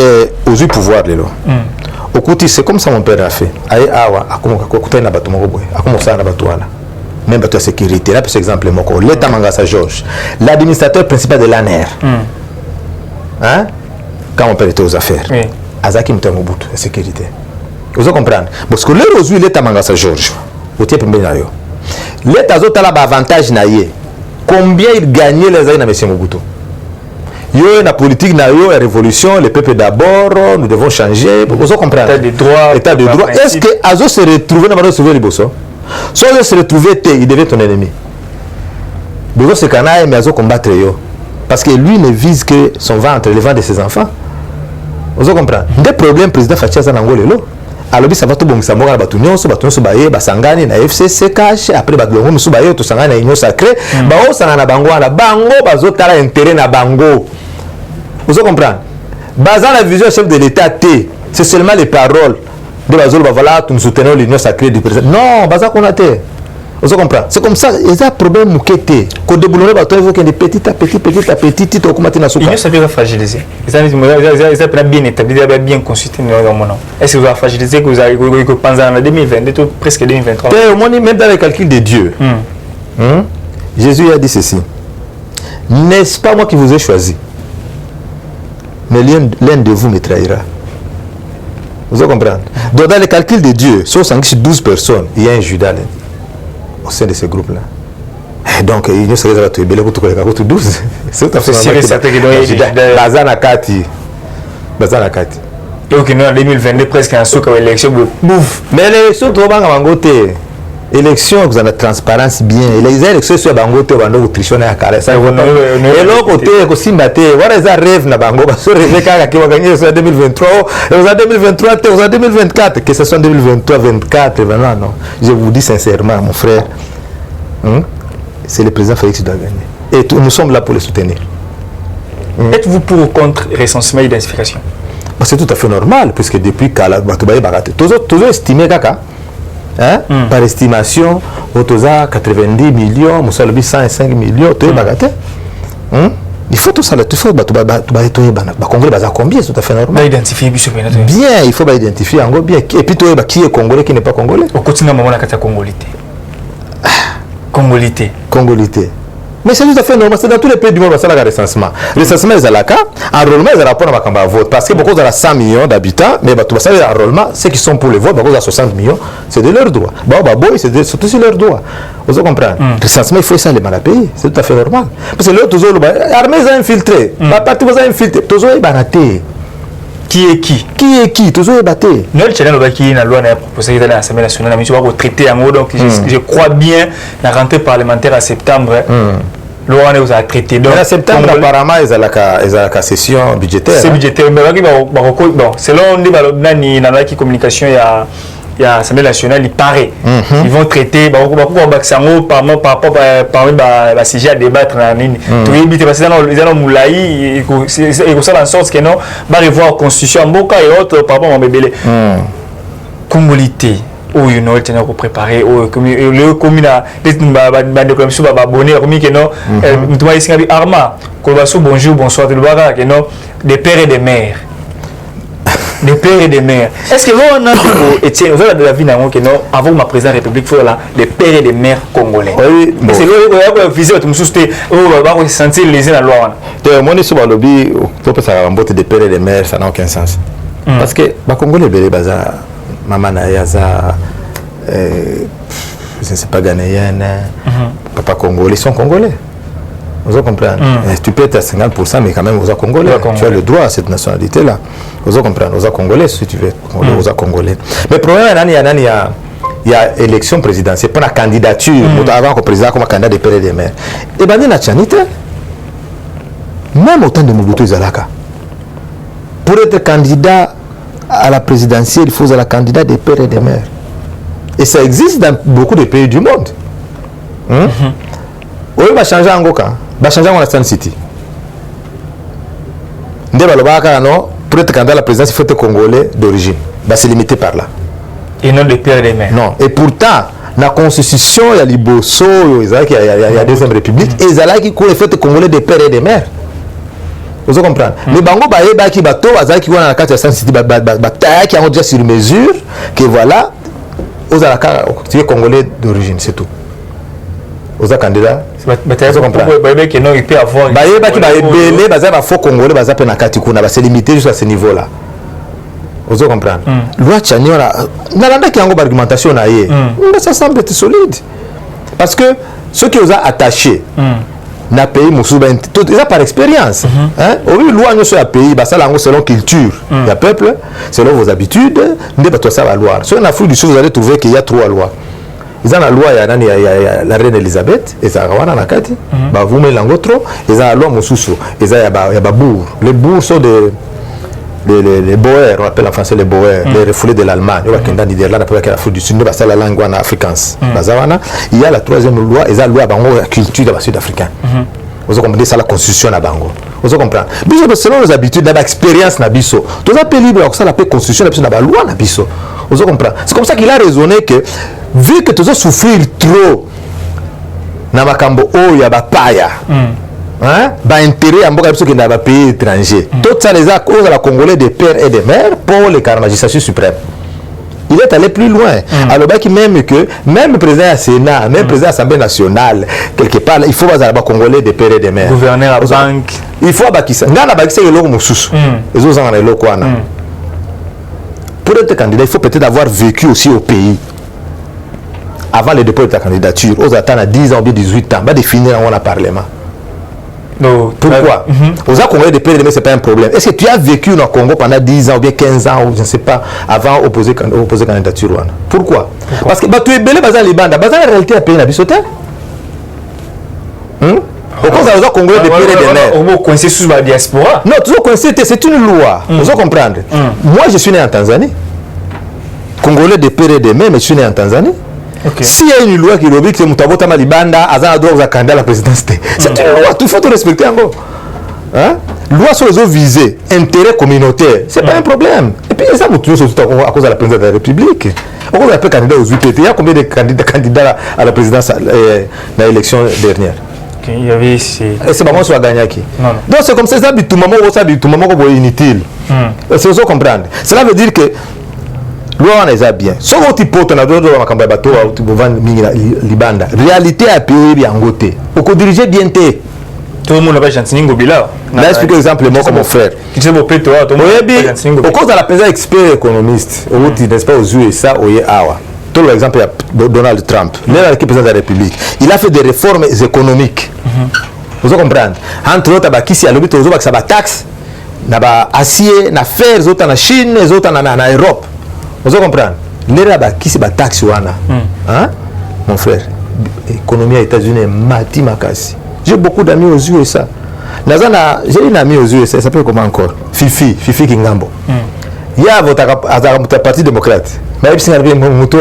ont pouvoir les lois. Okuti c'est comme ça mon père a fait. Aye awa akomoka kokuta na bato moko boy. Akomoka na bato wana. Même bato sécurité. Là par exemple moko l'État Mangasa Georges, l'administrateur principal de l'ANER. Hein? Quand mon père était aux affaires. Oui. Azaki Mutamobutu, la sécurité. Vous comprenez? Parce que aujourd'hui l'État Mangasa Georges, l'État a un avantage naïe. Combien il gagnait les années dans M. Mobutu? Il y a une politique, il y a une révolution, le peuple d'abord, nous devons changer. Vous comprenez? État de droit. Est-ce que Azo se retrouve dans le sauver les bossons? Si Azo se retrouve, il devient ton ennemi. Bezo se canaille, mais Azo combattre yo. Parce que lui ne vise que son ventre, le ventre de ses enfants. Vous comprenez? Des problèmes, président Fatia Zanangole. Alors ça va tout bon ça mora batunyo so baye basangani na FCC cash après badongo musu baye to sangana na union sacrée ba o sangana bango na bango bazotala intérêt na bango. Vous comprenez? Basant la vision chef de l'État T, c'est seulement les paroles de bazolo ba voilà nous soutenons l'union sacrée du président. Non, basa qu'on a té. Vous comprenez? C'est comme ça, il y a un problème moukété. Quand déboulonner bateau, il faut qu'il y ait petit à petit, tout comme tu n'as pas. L'union sacrée va fragiliser. Ils ont bien établi, bien consulté dans mon nom. Est-ce que vous avez fragilisé que vous avez pensé en 2022, presque 2023? Même dans les calculs de Dieu, Jésus a dit ceci. N'est-ce pas moi qui vous ai choisi? Mais l'un de vous me trahira. Vous comprenez? Donc dans les calculs de Dieu, sur 12 personnes, il y a un Judas au sein de ce groupe-là. Donc, il y a 12. C'est tout à fait normal. Bazana Kati. Donc, en 2022, presque un souk à l'élection. Mais l'élection, tu vas en côté. Élection, vous avez la transparence bien. Les élections sur Bangote, vous avez triché à carré. Et l'autre côté, vous avez un rêve na Bango. Vous avez rêvé qui va gagner en 2023. Vous avez 2023, vous avez 2024. Que ce soit en 2023, 2024, non. Je vous dis sincèrement, mon frère, c'est le président Félix qui doit gagner. Et nous sommes là pour le soutenir. Êtes-vous pour ou contre recensement et identification? C'est tout à fait normal, puisque depuis Kala, toujours estimé Kaka. Par estimation, au 90 millions, 105 millions, tu es il faut tout ça, il faut Congolais combien, c'est tout à fait normal. Identifier bien, il faut identifier en bien. Et puis qui est Congolais, qui n'est pas Congolais. Au quotidien, maman a Congolité. Congolité. Congolité. Mais c'est tout à fait normal. C'est dans tous les pays du monde, c'est le recensement. Le recensement, c'est là. Enrôlement, c'est rapport à la vote. Parce que beaucoup de 100 millions d'habitants, mais tout ça, l'enrôlement, ceux qui sont pour le vote, beaucoup de 60 millions, c'est de leur droit. C'est aussi leur droit. Vous comprenez? Le recensement, il faut ça les mal à payer. C'est tout à fait normal. Parce que l'autre, toujours, l'armée a infiltré. La partie a infiltré. Toujours, il banaté. Qui est qui? Qui est qui? Toujours battu. Noël Tchèlène qui a loi proposé dans l'Assemblée nationale, mais tu vas traiter en haut. Donc, je crois bien la rentrée parlementaire à septembre. Loi on a traité. Donc, en septembre, apparemment, ils ont la session budgétaire. C'est budgétaire. Mais bon, selon les communication, il y a l'Assemblée nationale, il paraît. Ils vont traiter, par rapport à sujet à débattre. Parce qu'ils ont moulaï, et ça en sorte que non, va revoir la constitution en Boka et autres par rapport à bébé. Congolité. où you know tena ko préparer o le komina ba déclaration ba abonné comme que non mutuma isinga bi arma ko ba so bonjour bonsoir le baka que non des pères et des mères des pères et des mères. Est-ce que on a Etienne vous de la vie na que non avant ma présidente république faut là des pères et des mères congolais. Oui, c'est le visite tout souste on va se sentir lésé dans la loi. De moi ne so ba lobby to pesa ba mbote des pères et des mères ça n'a aucun sens. Parce que ba congolais belé baza maman na yaza je ne sais pas ghanéenne papa congolais ils sont congolais. Vous comprenez? Tu peux être à 50% mais quand même vous êtes congolais. Tu as le droit à cette nationalité là. Vous comprenez? Vous êtes congolais si tu veux. Vous êtes congolais. Mais le problème il y a élection présidentielle pour la candidature avant que le président comme candidat des pères et des mères. Et ben na tchanité même au temps de Mobutu Zalaka pour être candidat à la présidentielle il faut être la candidat des pères et des mères. Et ça existe dans beaucoup de pays du monde. Oui, va changer en Goka, va changer en Western City. Pour être candidat à la présidence, il faut être congolais d'origine. C'est limité par là. Et non des pères et des mères. Non. Et pourtant, dans la constitution, il y a l'Iboso, il y a la deuxième république, et il y a fait congolais des pères et des mères. Vous comprenez? Mais bango baye qui bateau, azaki wana na kati ya Western City, bataille qui ont déjà sur mesure, que voilà, aux alaka, tu es congolais d'origine, c'est tout. Aux candidats, il peut avoir faux congolais c'est limité jusqu'à ce niveau là. Vous comprenez? Loi Tchania qui a une argumentation ça semble être solide parce que ceux qui ont attaché na pays ils ont par expérience au loi nous sur pays selon culture du peuple selon vos habitudes ne pas ça la loi sur l'Afrique du Sud vous allez trouver qu'il y a trois lois. Ils ont la loi, il y a la reine Elisabeth, ils ont la nakati, vous mettez l'angotro, ils ont la loi Mosusu, ils ont la bourg. Les bourgs sont les boers, on appelle en français les boers, les refoulés de l'Allemagne. Il y a Niderlande, après l'Afrique du Sud, c'est la langue africaine. Il y a la troisième loi, ils ont la loi de la culture sud-africaine. Vous comprenez ça la constitution à Bango. Vous comprenez? Selon nos habitudes, l'expérience na biso. Tous les pays libres, ça la constitution, la loi na biso. Vous comprenez? C'est comme ça qu'il a raisonné que vu que tu as souffrir trop na makambo o ya bapaya ba intérêt à mboka biso qui na ba pays étranger tout ça les a cause la congolais des pères et des mères pour les magistrature suprême. Il est allé plus loin. Alors bah qui même le président du Sénat, même le président de l'Assemblée nationale quelque part il faut avoir congolais des pères et des mères. Gouverneur à banque. Il faut abakisa. Ngana bakisa le logo mususu. Les autres en le logo ana. Pour être candidat, il faut peut-être avoir vécu aussi au pays. Avant le dépôt de ta candidature, aux attentes à 10 ans, 18 ans, va définir dans le Parlement. No, pourquoi? Aux Congolais de pays, ce n'est pas un problème. Est-ce que tu as vécu au Congo pendant 10 ans ou bien 15 ans, ou je ne sais pas, avant d'opposer candidature? Pourquoi? Parce que tu es belé dans les bandes, dans la réalité, tu as payé la bisote. Pourquoi vous avez Congolais de pays et des mers? On va coincer sous la diaspora. Non, toujours coincé, c'est une loi. Vous comprendre? Moi, je suis né en Tanzanie. Congolais de pays et des mers, mais je suis né en Tanzanie. S'il y a une loi qui dit que Moutabo Tamalibanda a droit à candidat à la présidence, c'est une loi, il faut te respecter encore. Loi sur les eaux visées, intérêt communautaire, c'est pas un problème. Et puis ça, vous trouvez surtout à cause de la présidence de la République. On va appeler candidat aux UPT. Il y a combien de candidats à la présidence dans l'élection dernière? Il y avait c'est pas moi qui a gagné qui. Donc c'est comme ça, tout moment où c'est inutile. C'est ça comprendre. Cela veut dire que loi wana eza bien soko otipoto na dodo makambo ya bato bovandi mingi na libanda réalité ya pays yango te okodirige bien te tout le monde n'a pas gentil ngobila na explique exemple moi comme mon frère qui sait mon péto tout le monde au cause de la présence expert économiste au n'est-ce pas aux USA au awa tout l'exemple de Donald Trump là qui président de la République il a fait des réformes économiques vous comprenez entre autres bakisi à l'obit aux autres ça ba taxe na ba acier na fer les autres en Chine les autres en Europe vous comprenez là bakisi ba taxe wana hein mon frère économie aux États-Unis mati makasi j'ai beaucoup d'amis aux USA j'ai une amie aux USA ça s'appelle comment encore Fifi Kingambo il y a votre parti démocrate mais il y a un moto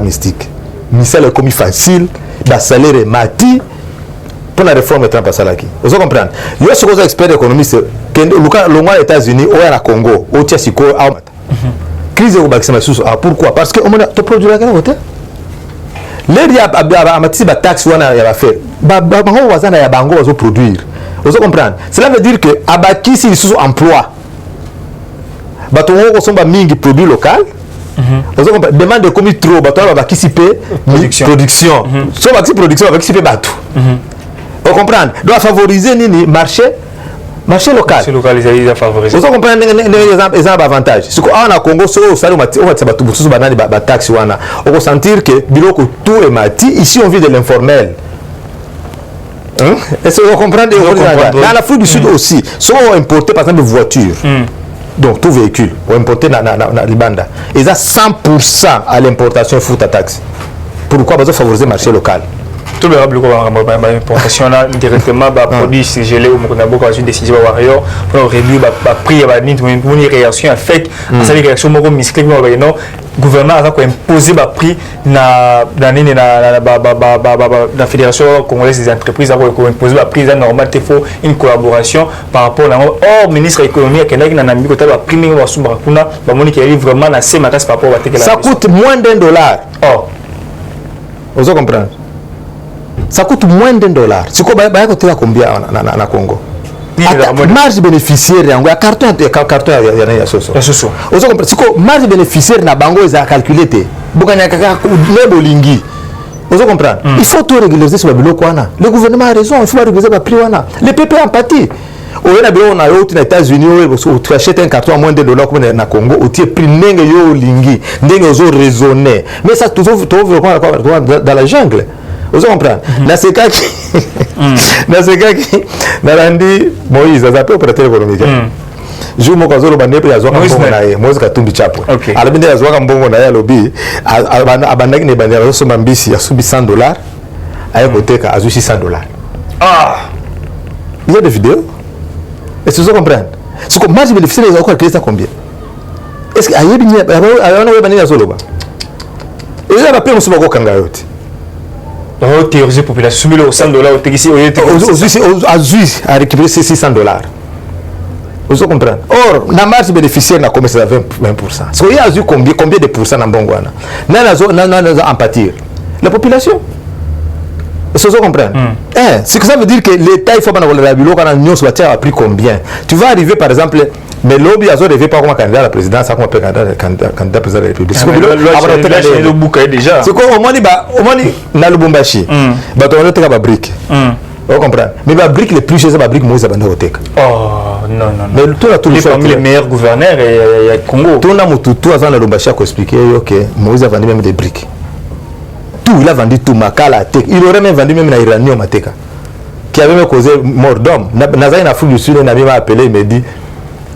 mystique misal comme facile la salaire mati pour la réforme Trump salaki vous comprenez il y a ce que expert économiste que le États-Unis ou à Congo au Tchasiko crise au Bakisama pourquoi parce que on a to produire la côté les dia amati ba taxe wana ya ba faire bango wazana ya bango wazo produire vous comprenez cela veut dire que abakisi sous emploi bato ngo somba mingi produit local vous comprenez demande comme trop bato abakisi pe production so bakisi production abakisi pe bato vous comprenez doit favoriser nini marché local c'est localisé à favoriser vous comprenez les avantages ce qu'on a Congo so sali mati on va tsa bato bususu banani ba taxe wana on va sentir que biloko tout est mati ici on vit de l'informel. Est-ce que vous comprenez dans l'Afrique du Sud aussi si on importe par exemple des voitures donc tout véhicule on importe na Libanda et ça 100% à l'importation fout à taxe pourquoi parce que favoriser le marché local tout le rable importation directement produit gelé ou on a beaucoup de décision warrior pour réduire prix à une réaction en fait ça les réactions beaucoup musclées non gouvernement a imposé le prix na la fédération congolaise des entreprises a imposé le prix normal il faut une collaboration par rapport au ministre de l'économie qui n'a pas côté le prix wa sumba kuna ba moni qui arrive vraiment na c'est matas par rapport à ça coûte moins $1 vous comprenez ça coûte moins $1 c'est quoi ba côté à combien na Congo marge bénéficiaire yango ya carton ya soso ozo comprendre siko marge bénéficiaire na bango eza calculer te bokanya kaka lebo lingi ozo comprendre il faut tout régulariser sur biloko wana le gouvernement a raison il faut régulariser ba prix wana le PP empathie oyena bilo na yo aux États-Unis tu achètes un carton à moins $1 comme na Congo au tie prix ndenge yo lingi ndenge ozo raisonner mais ça toujours dans la jungle. Vous comprenez? Dans ce cas qui Narandi Moïse a zappé opérateur économique. Je me casse le banné pour y avoir un bon naïe. Moïse Katumbi Chapo. À la bande y avoir un bon naïe à lobby. À Banag ne banné à son ambitieux à subi $100. À hypothèque à $600. Ah. Il y a des vidéos. Est-ce que vous comprenez? Ce que marge bénéficiaire est encore créé ça combien? Est-ce que aïe bien on a banné à Zoloba? Et là va payer monsieur Bako Kangayote. Théoriser la population, $100 à récupérer ces $600. Vous comprenez? Or, la marge bénéficiaire n'a commencé à 20%. So, il y a eu combien de pourcents dans Bongwana? N'a empathie. La population. Vous comprenez? Ce que ça veut dire que l'État, il faut que la a pris combien? Tu vas arriver par exemple. Mais lobby a rêvé pas comme candidat à la présidence, ça comme candidat président de la République. C'est quoi au moins na Lubumbashi. Bah tu vas te faire brique. Vous comprenez? Mais la brique les plus chères, la brique Moïse Abanda Oteka. Oh non. Mais tout le parmi les meilleurs gouverneurs et Congo. Tout na mututu avant na Lubumbashi a expliqué OK, Moïse a vendu même des briques. Tout il a vendu tout Makala Tek. Il aurait même vendu même na Iranium Mateka. Qui avait même causé mort d'homme. Nazaï na Afrique du Sud n'a même appelé il me dit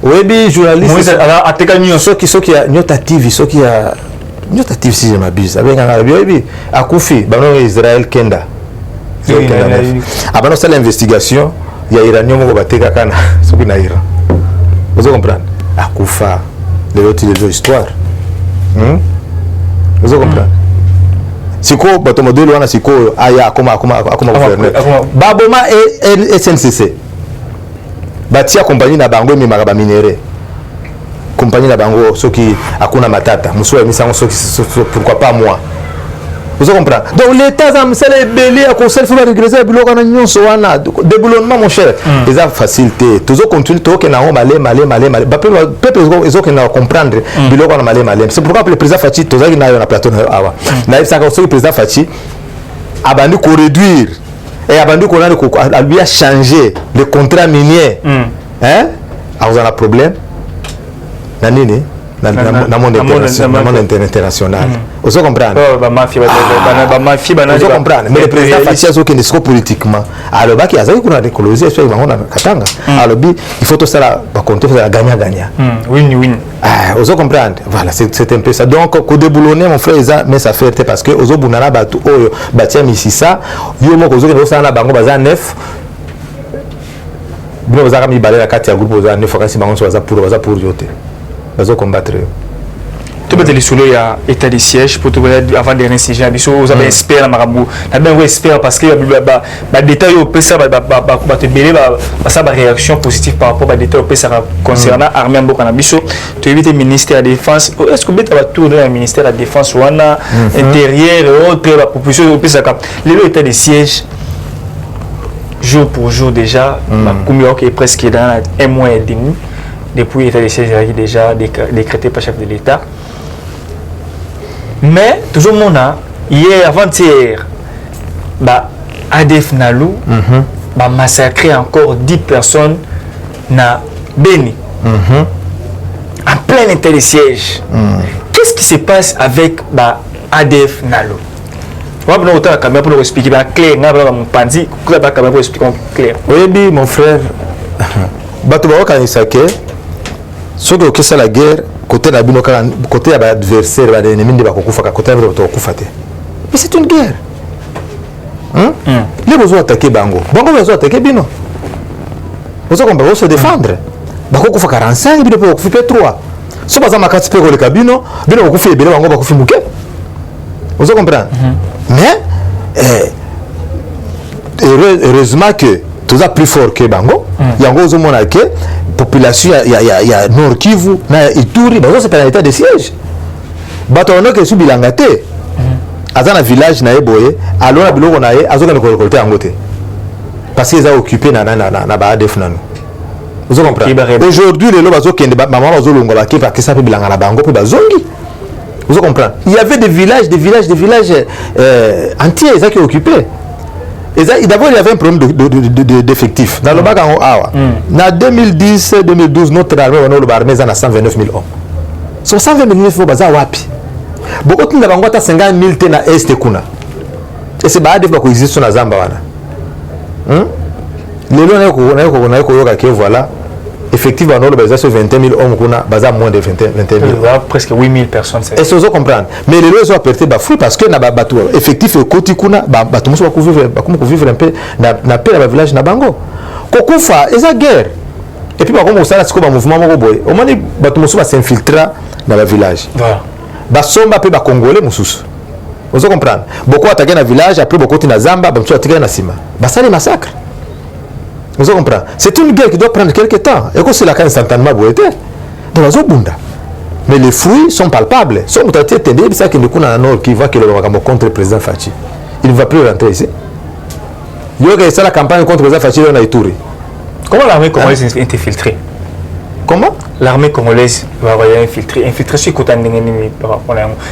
oui, journaliste. Ceux qui a Nyota TV, ceux qui a Nyota TV si je m'abuse. Avec un arabe, à Koufi, Israël Kenda. Avant ça l'investigation, il y a Iranium au Bateka Kana, ceux qui n'ont Iran. Vous comprenez? À Koufa, les autres histoires. Vous comprenez? C'est quoi votre modèle ou c'est quoi Aya comment gouverneur? Baboma et SNCC. Batia compagnie na bango mi maraba minéré compagnie na bango ceux qui akuna matata muso ya misango ceux qui pourquoi pas moi Vous comprenez? Donc l'État a mis les belés à conseil, il faut régresser, il faut l'union soana, déboulonnement mon cher. Ils ont facilité. Toujours continuer, tout que nous malé. Peuple ils ont comprendre, il faut malé. C'est pourquoi le président Fachi, tout ça qui n'a pas plateau awa. Là il s'est le président Fachi a bandu qu'on réduire et a bandu qu'on a lui a changé le contrat minier. Hein? Alors vous avez un problème. Nanini. Dans le monde international. Vous comprenez? Vous comprenez? Mais le président Fachi a dit que politiquement. Alors, il y a des colosés, alors il faut tout ça compter la gagnant-gagnant. Oui. Vous comprenez? Voilà, c'est un peu ça. Donc, au déboulonner, mon frère, mais ça fait parce que aux Obunana Batu, Batia Mississa, Yomo, aux autres, on a Bango Baza 9. Vous avez mis la carte à groupe, vous avez 9 fois, pour yoter. Vous combattre. Tu peux te soulever à l'état de siège pour te avant de réinciser. Vous avez espéré la marabout. Vous espérez parce que les détails au PSA ça va réaction positive par rapport aux détails au PSA concernant l'armée en Bokanabisho. Tu évites le ministère de la Défense. Est-ce que tu vas tourner le ministère de la Défense ou intérieur et autres la proposition au PSA? L'état de siège, jour pour jour déjà, Koumiouk est presque dans un mois et demi. Depuis l'état de siège déjà décrété par le chef de l'État. Mais, toujours mon a, hier, avant-hier, ADF Nalou a massacré encore 10 personnes na Beni. En plein état de siège. Qu'est-ce qui se passe avec ADF Nalou? Je vais vous caméra pour expliquer clair. Pour expliquer clair. Oui, mon frère. Ce que c'est la guerre, côté de l'adversaire, de l'ennemi de côté de l'autre. Mais c'est une guerre. Les besoins attaquer Bango. Bango besoin attaquer Bino. Vous avez compris, se défendre. Bango fait 45, Bino fait 3. Si vous avez 4 spécoles de Bino, Bino fait Bino, Bango fait Mouké. Vous avez compris? Mais, heureusement que tout ça plus fort que Bango. Il y a un monde qui population, il y a Nord Kivu, il y a Ituri, c'est pas un état de siège. Batono qui est sous Bilangate, à un village na eboye, alors na biloko na ye, azo na kolkolte angote. Parce qu'ils ont occupé na ADF nanu. Vous comprenez? Aujourd'hui les lobazo qui maman bazo longola qui parce que ça peut bilanga na bango pe bazongi. Vous comprenez? Il y avait des villages entiers qui étaient occupés. D'abord, il y avait un problème d'effectifs. Dans le bac en Awa, en 2010-2012, notre armée a 129 000 hommes. Sur 129 000 hommes, wapi. Beaucoup de gens ont 50 000 hommes à l'Est. Et c'est pas des gens qui existent sur la Zamba. Les gens voilà. Effectivement, nous avons 21 000 hommes, nous avons moins de 21 000. Presque 8 000 personnes. Et ce que vous comprenez. Mais les gens ont perdu parce que effectif côté kuna tout le monde vivre un peu na paix dans le village na bango. Kokufa et ça guerre. Et puis par contre ça c'est comme un mouvement boy. Au moins tout le monde va s'infiltrer dans le village. Voilà. Ba somba pe ba congolais mususu. Vous comprenez. Beaucoup attaquer dans le village après beaucoup na Zamba, ba attaquer na Sima. Ba ça les massacres. Vous comprenez? C'est une guerre qui doit prendre quelques temps. Et que c'est la cas instantanément pour être dans la zone bunda. Mais les fruits sont palpables. Si on a été ça qui nous connaît nord qui voit que le contre le président Fachi, il ne va plus rentrer ici. Il y a la campagne contre le président Fachi on a Ituri. Comment l'armée congolaise est infiltrée? Comment? L'armée congolaise va infiltrer. Infiltrer sur le côté de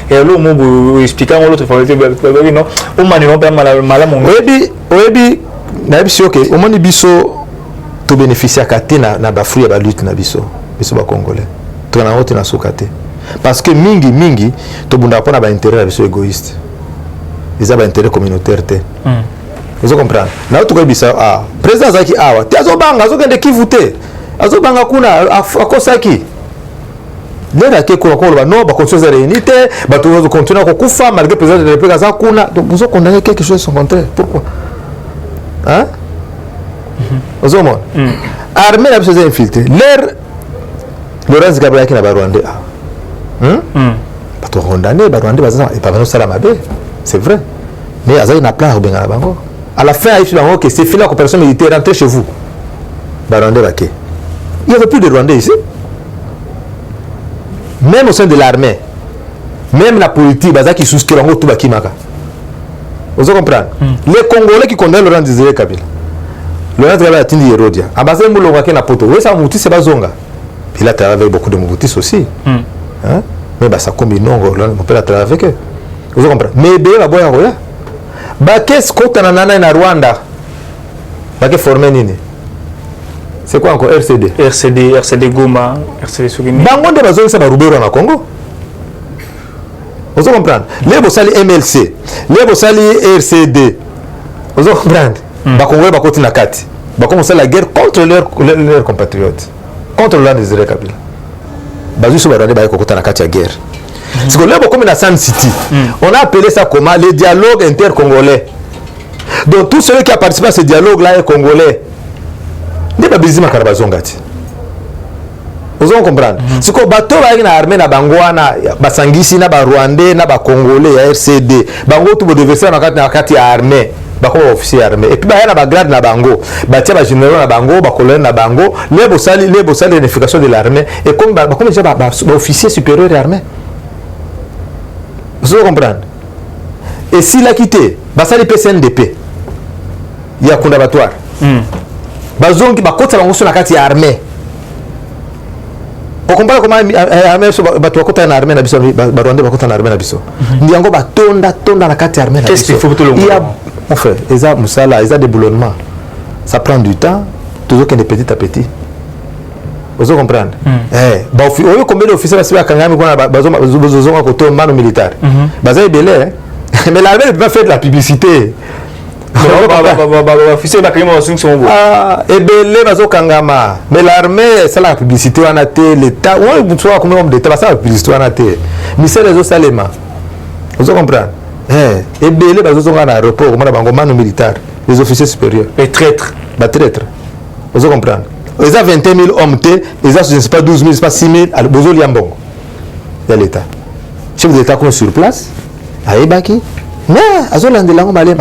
et là, on explique à l'autre fois, non, on m'a pas mal. Oui, au moins biso to bénéficier à na fruit à lutte na biso ba congolais to na hote na sokate parce que mingi to bunda pona ba intérêt biso égoïste ils ont ba intérêt communautaire te vous comprenez na to ko bisa président zaki awa ti azobanga azokende kivute azobanga kuna akosaki nena ke ko ba no ba construire réunité ba to continuer ko kufa malgré président de la République za kuna donc vous condamnez quelque chose son contraire pourquoi? Hein? Aux hommes. Armée n'a pas besoin d'infiltrer. L'air. Laurence Gabriel qui n'a pas Rwandais. Pas tout condamné, Rwandais, et pas venir ça la mabé. C'est vrai. Mais Azaï n'a pas bien à la banque. À la fin, il faut que c'est fini la coopération militaire, rentrez chez vous. Rwandais va il n'y avait plus de Rwandais ici. Même au sein de l'armée, même la politique, Baza qui souscrit en haut tout Bakimaka. Vous comprenez? Les Congolais qui condamnent Laurent Désiré Kabila. Laurent Kabila a dit Hérodia. Abazé Moulonga qui n'a pas tout. Oui, ça Mouti, c'est pas Zonga. Il a travaillé avec beaucoup de Moutis aussi. Hein? Mais bah, ça combine non, on peut la travailler avec eux. Vous comprenez? Mais bien, la boya roya. Bah, qu'est-ce qu'on a na Rwanda? Bah, qu'est-ce formé nini? C'est quoi encore? RCD Goma, RCD Sougini. Bango de bazoi ça va Rubero na Congo. Vous comprenez? Les bossali MLC, les bossali RCD. Vous comprenez? Bah, Congo va continuer na kati. Bah, commencer la guerre contre leurs compatriotes, contre Laurent Désiré Kabila. Bazou sur Rwanda ba kokota na kati ya guerre. Parce que là, comme dans San City, on a appelé ça comment? Le dialogue intercongolais. Donc tous ceux qui ont participé à ce dialogue-là est congolais. Ne pas bizima karabazongati. Vous comprenez? C'est que bateau va une armée na bangoana, basangisi na ba Rwandais na ba Congolais ya RCD. Bango tout deverser na kati ya armée. Bako officier armé. Et puis ba yana ba grade na bango, ba tia ba général na bango, ba colonel na bango, les bossali l'unification de l'armée et comme déjà ba officier supérieur armé. Vous comprenez? Et s'il a quitté, bah ça les PCNDP. Il y a combattoire. Bazongi ba kota bango sur la carte armée. Pour comprendre comment armée ba to kota na armée na biso ba Rwanda ba kota na armée na biso. Ndiango ba tonda na carte armée na biso. Qu'est-ce qu'il faut tout le monde? Il y a en fait, ils ont musala, ils ont des boulonnements. Ça prend du temps, toujours qu'il est petit à petit. Vous comprenez? Bah combien d'officiers va Kangami qu'on besoin côté mano militaire. Bah ça est belé. Mais l'armée ne peut pas faire de la publicité. Officier va créer son son. Ah, et belé bazo Kangama. Mais l'armée c'est la publicité on a été l'état. On peut voir combien d'État ça la publicité on a été. Mais c'est les autres éléments. Vous comprenez? Et belé bazo on a aéroport comme na mano militaire. Les officiers supérieurs. Les traîtres. Bah traîtres. Vous comprenez? Ils ont 21 000 hommes, ils ont, je ne sais pas, 12 000, je ne sais pas 6 000, à Bozo Liambongo. Il y a l'État. Chef d'État qui est sur place, à Ebaki, mais à Zolan de Lango Malem.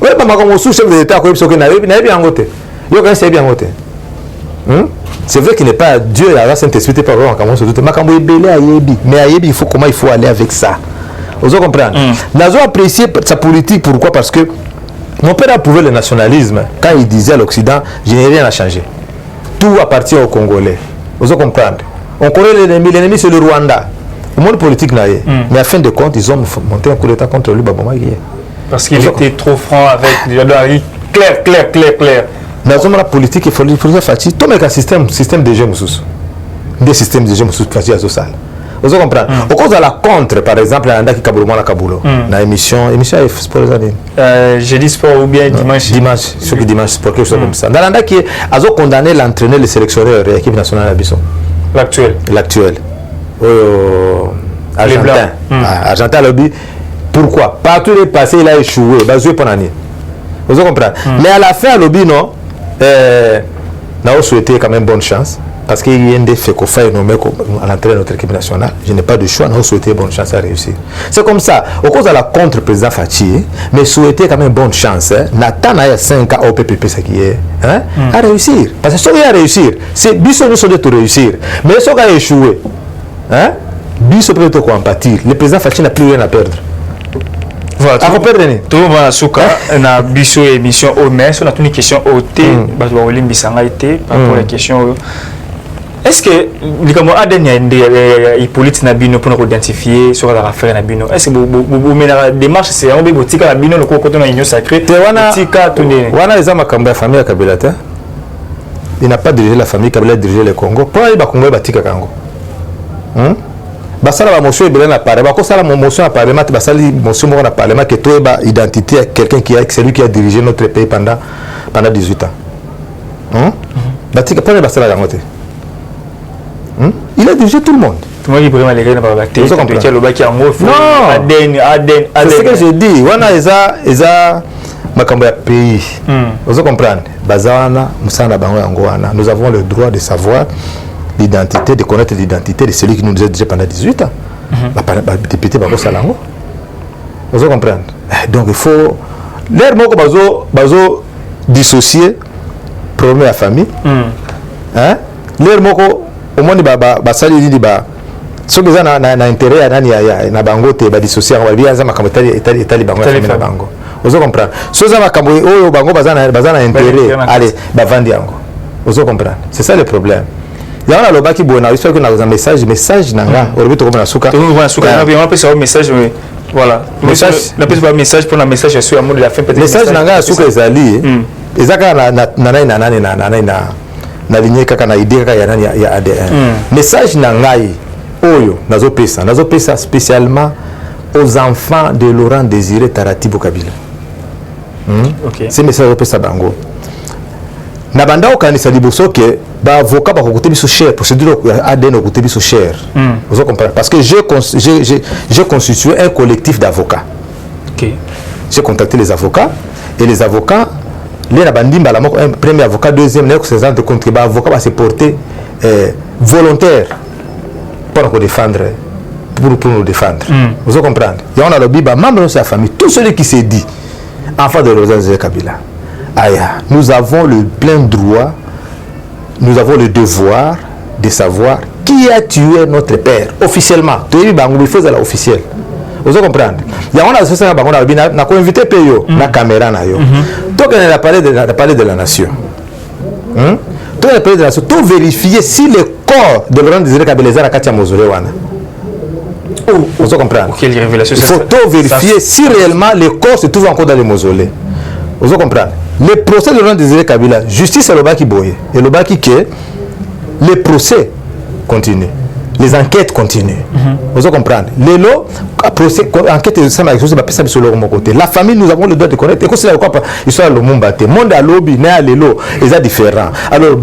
Oui, mais comme sous chef d'État, qui est bien en côté. C'est vrai qu'il n'est pas Dieu, la Saint-Esprit, pas vraiment comme on se doute. Mais à Yebi, il faut comment il faut aller avec ça. Vous comprenez? Nous avons apprécié sa politique, pourquoi? Parce que mon père a prouvé le nationalisme quand il disait à l'Occident, je n'ai rien à changer. Tout appartient aux Congolais. Vous comprenez? On connaît l'ennemi c'est le Rwanda. Le monde politique n'a rien. Mais à fin de compte, ils ont monté un coup d'État contre lui. Parce qu'il était trop franc avec clair. Dans la politique, il faut faire tout le système de jeunes des systèmes de jeunes facile à social. Vous comprenez? Au cause de la contre, par exemple, il y a un qui a Kabulo. Dans l'émission est sport jeudi sport ou bien dimanche. Dimanche sport, quelque chose comme ça. Dans l'anda qui a condamné l'entraîneur, le sélectionneur de l'équipe nationale à Bisson. L'actuel. Argentin. Argentin lobby. Pourquoi? Partout les passés, il a échoué. Il a joué pendant l'année. Vous comprenez? Mais à la fin, lobby, non, on a souhaité quand même bonne chance. Parce qu'il y a des faits qu'on fait nommer à l'entrée de notre équipe nationale. Je n'ai pas de choix, nous souhaitons bonne chance à réussir. C'est comme ça. Au cause de la contre-président Fachi, mais souhaiter quand même bonne chance. Nathan a 5 ans au PPP, ce qui est. À réussir. Parce que ce qui a réussir, c'est Bissot nous sommes de réussir. Mais ce qui a échoué, Bissot peut être empathie. Le président Fachi n'a plus rien à perdre. Voilà, tout le monde a souka na Bissot émission au mais on a une question au thé, parce que Olim Bissanga était par rapport à la question. Est-ce que les comment il politique na bino pour nous identifier sur la affaire na bino? Est-ce que vous menez la démarche c'est un peu tika na bino le côté na union sacrée tika tourner wana les ama kamba famille ya Kabila ta il n'a pas dirigé la famille Kabila dirigé le Congo pour il ba Congo ba tika Congo basala ba motion ebele na parlement ko sala motion na parlement basali motion mo na parlement que toi ba identité quelqu'un qui a celui qui a dirigé notre pays pendant 18 ans batika pour basala yango te. Il a dirigé tout le monde. Tout le monde qui pourrait m'aller dans la tête. C'est ce que je dis. On a makambo ya pays. Vous comprenez? Bazawana, musana bango yangoana. Nous avons le droit de savoir l'identité, de connaître l'identité de celui qui nous a dirigé pendant 18 ans. Député bango salango. Vous comprenez? Donc il faut l'air moko bazo dissocier problème à famille. L'air moko au moins basali dit ba so besoin na intérêt ya nani ya na bango te ba dissocier ba bianza makambo etali bango na bango Vous comprenez? Si vous avez un bango, bazana intérêt, allez, bavandi yango. Vous comprenez? C'est ça le problème. Il y a un loba qui bon, j'espère que nous avons un message nanga. Aujourd'hui, tu comprends souka. Tu comprends souka. On peut savoir message, voilà. Message. On peut savoir message pour un message sur l'amour de la fin. Message nanga souka ezali. Ezaka na ligne kaka na idée kaka ya ADN. Message nangai oyo nazopesa spécialement aux enfants de Laurent Désiré Taratibu Kabila. OK. C'est message opesa bango. Na banda okanisa liboso ke ba avocat ba kokote biso cher procédure ADN kokote biso cher. Vous comprenez parce que j'ai constitué un collectif d'avocats. OK. J'ai contacté les avocats et les avocats les na bandimba la moko un premier avocat deuxième ne se rendre compte que ba avocat va se porter volontaire pour nous défendre pour nous défendre. Vous comprenez? Il y a on a le biba membre de sa famille tout celui qui s'est dit enfant de Laurent Kabila. Aya, nous avons le plein droit, nous avons le devoir de savoir qui a tué notre père officiellement. Tu es bango faut ça officiel. Vous comprenez? Il y a on a ça bango na ko invité peyo na caméra na yo. Donc on a parlé de la nation. Tout a parlé de la nation, tout vérifier si le corps de Laurent Désiré Kabila est à Katia Mausolée wana. Vous comprenez? Quelle révélation? Il faut tout vérifier si réellement le corps se trouve encore dans le mausolée. Vous comprenez? Le procès de Laurent Désiré Kabila, justice est le bas qui boye. Et le bas qui que les procès continuent. Les enquêtes continuent. Vous comprenez? Les lots, procès, enquête de ça, sur le côté. La famille, nous avons le droit de connaître. Et quand c'est quoi, ils sont à l'Omumbate. Monde à l'Obi, né à l'élo, ils sont différents. Alors,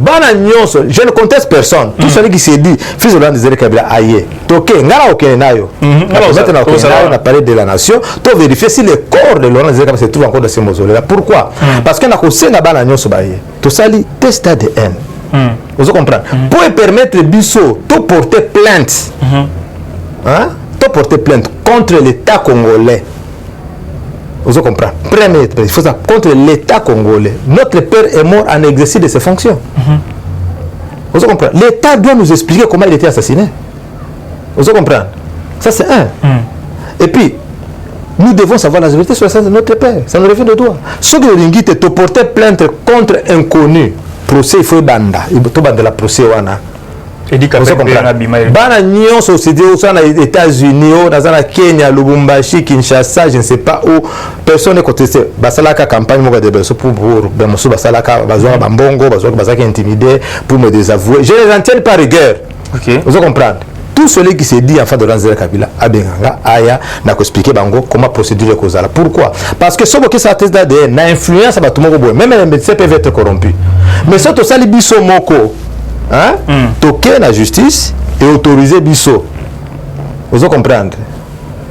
je ne conteste personne. Tout celui qui s'est dit, fils de Laurent Désiré Kabila, aïe. Toké, ngara ok nayo. Maintenant, on a parlé de la nation. Tu vérifier si le corps de Laurent Désiré Kabila se trouve encore dans ce mausolée-là. Pourquoi? Parce qu'on a conseillé à la nation baye. Tout ça, test ADN. Vous comprenez? Pour permettre Bissot de porter plainte, de porter plainte contre l'État congolais. Vous comprenez? Premier, il faut ça contre l'État congolais. Notre père est mort en exercice de ses fonctions. Vous comprenez? L'État doit nous expliquer comment il a été assassiné. Vous comprenez? Ça c'est un. Et puis, nous devons savoir la vérité sur la scène de notre père. Ça nous revient de droit. Ceux qui ont te porter plainte contre inconnu. Procès il faut banda il faut banda la procès wana et dit bana nyon société au sein des États-Unis au dans la Kenya Lubumbashi Kinshasa je ne sais pas où personne n'est contesté basalaka campagne mo de beso pour bemoso basalaka bazwa bambongo bazwa bazaki intimidé pour me désavouer je les en tiens par rigueur. OK. Vous comprenez? Tout celui qui s'est dit en fait de Laurent Désiré Kabila abenganga aya na ko expliquer bango comment procédure causale. Pourquoi? Parce que ce que ça teste d'ADN na influence ba tout monde même les médecins peuvent être corrompus. Mais ça to sali biso moko toquer la justice et autoriser biso. Vous comprenez?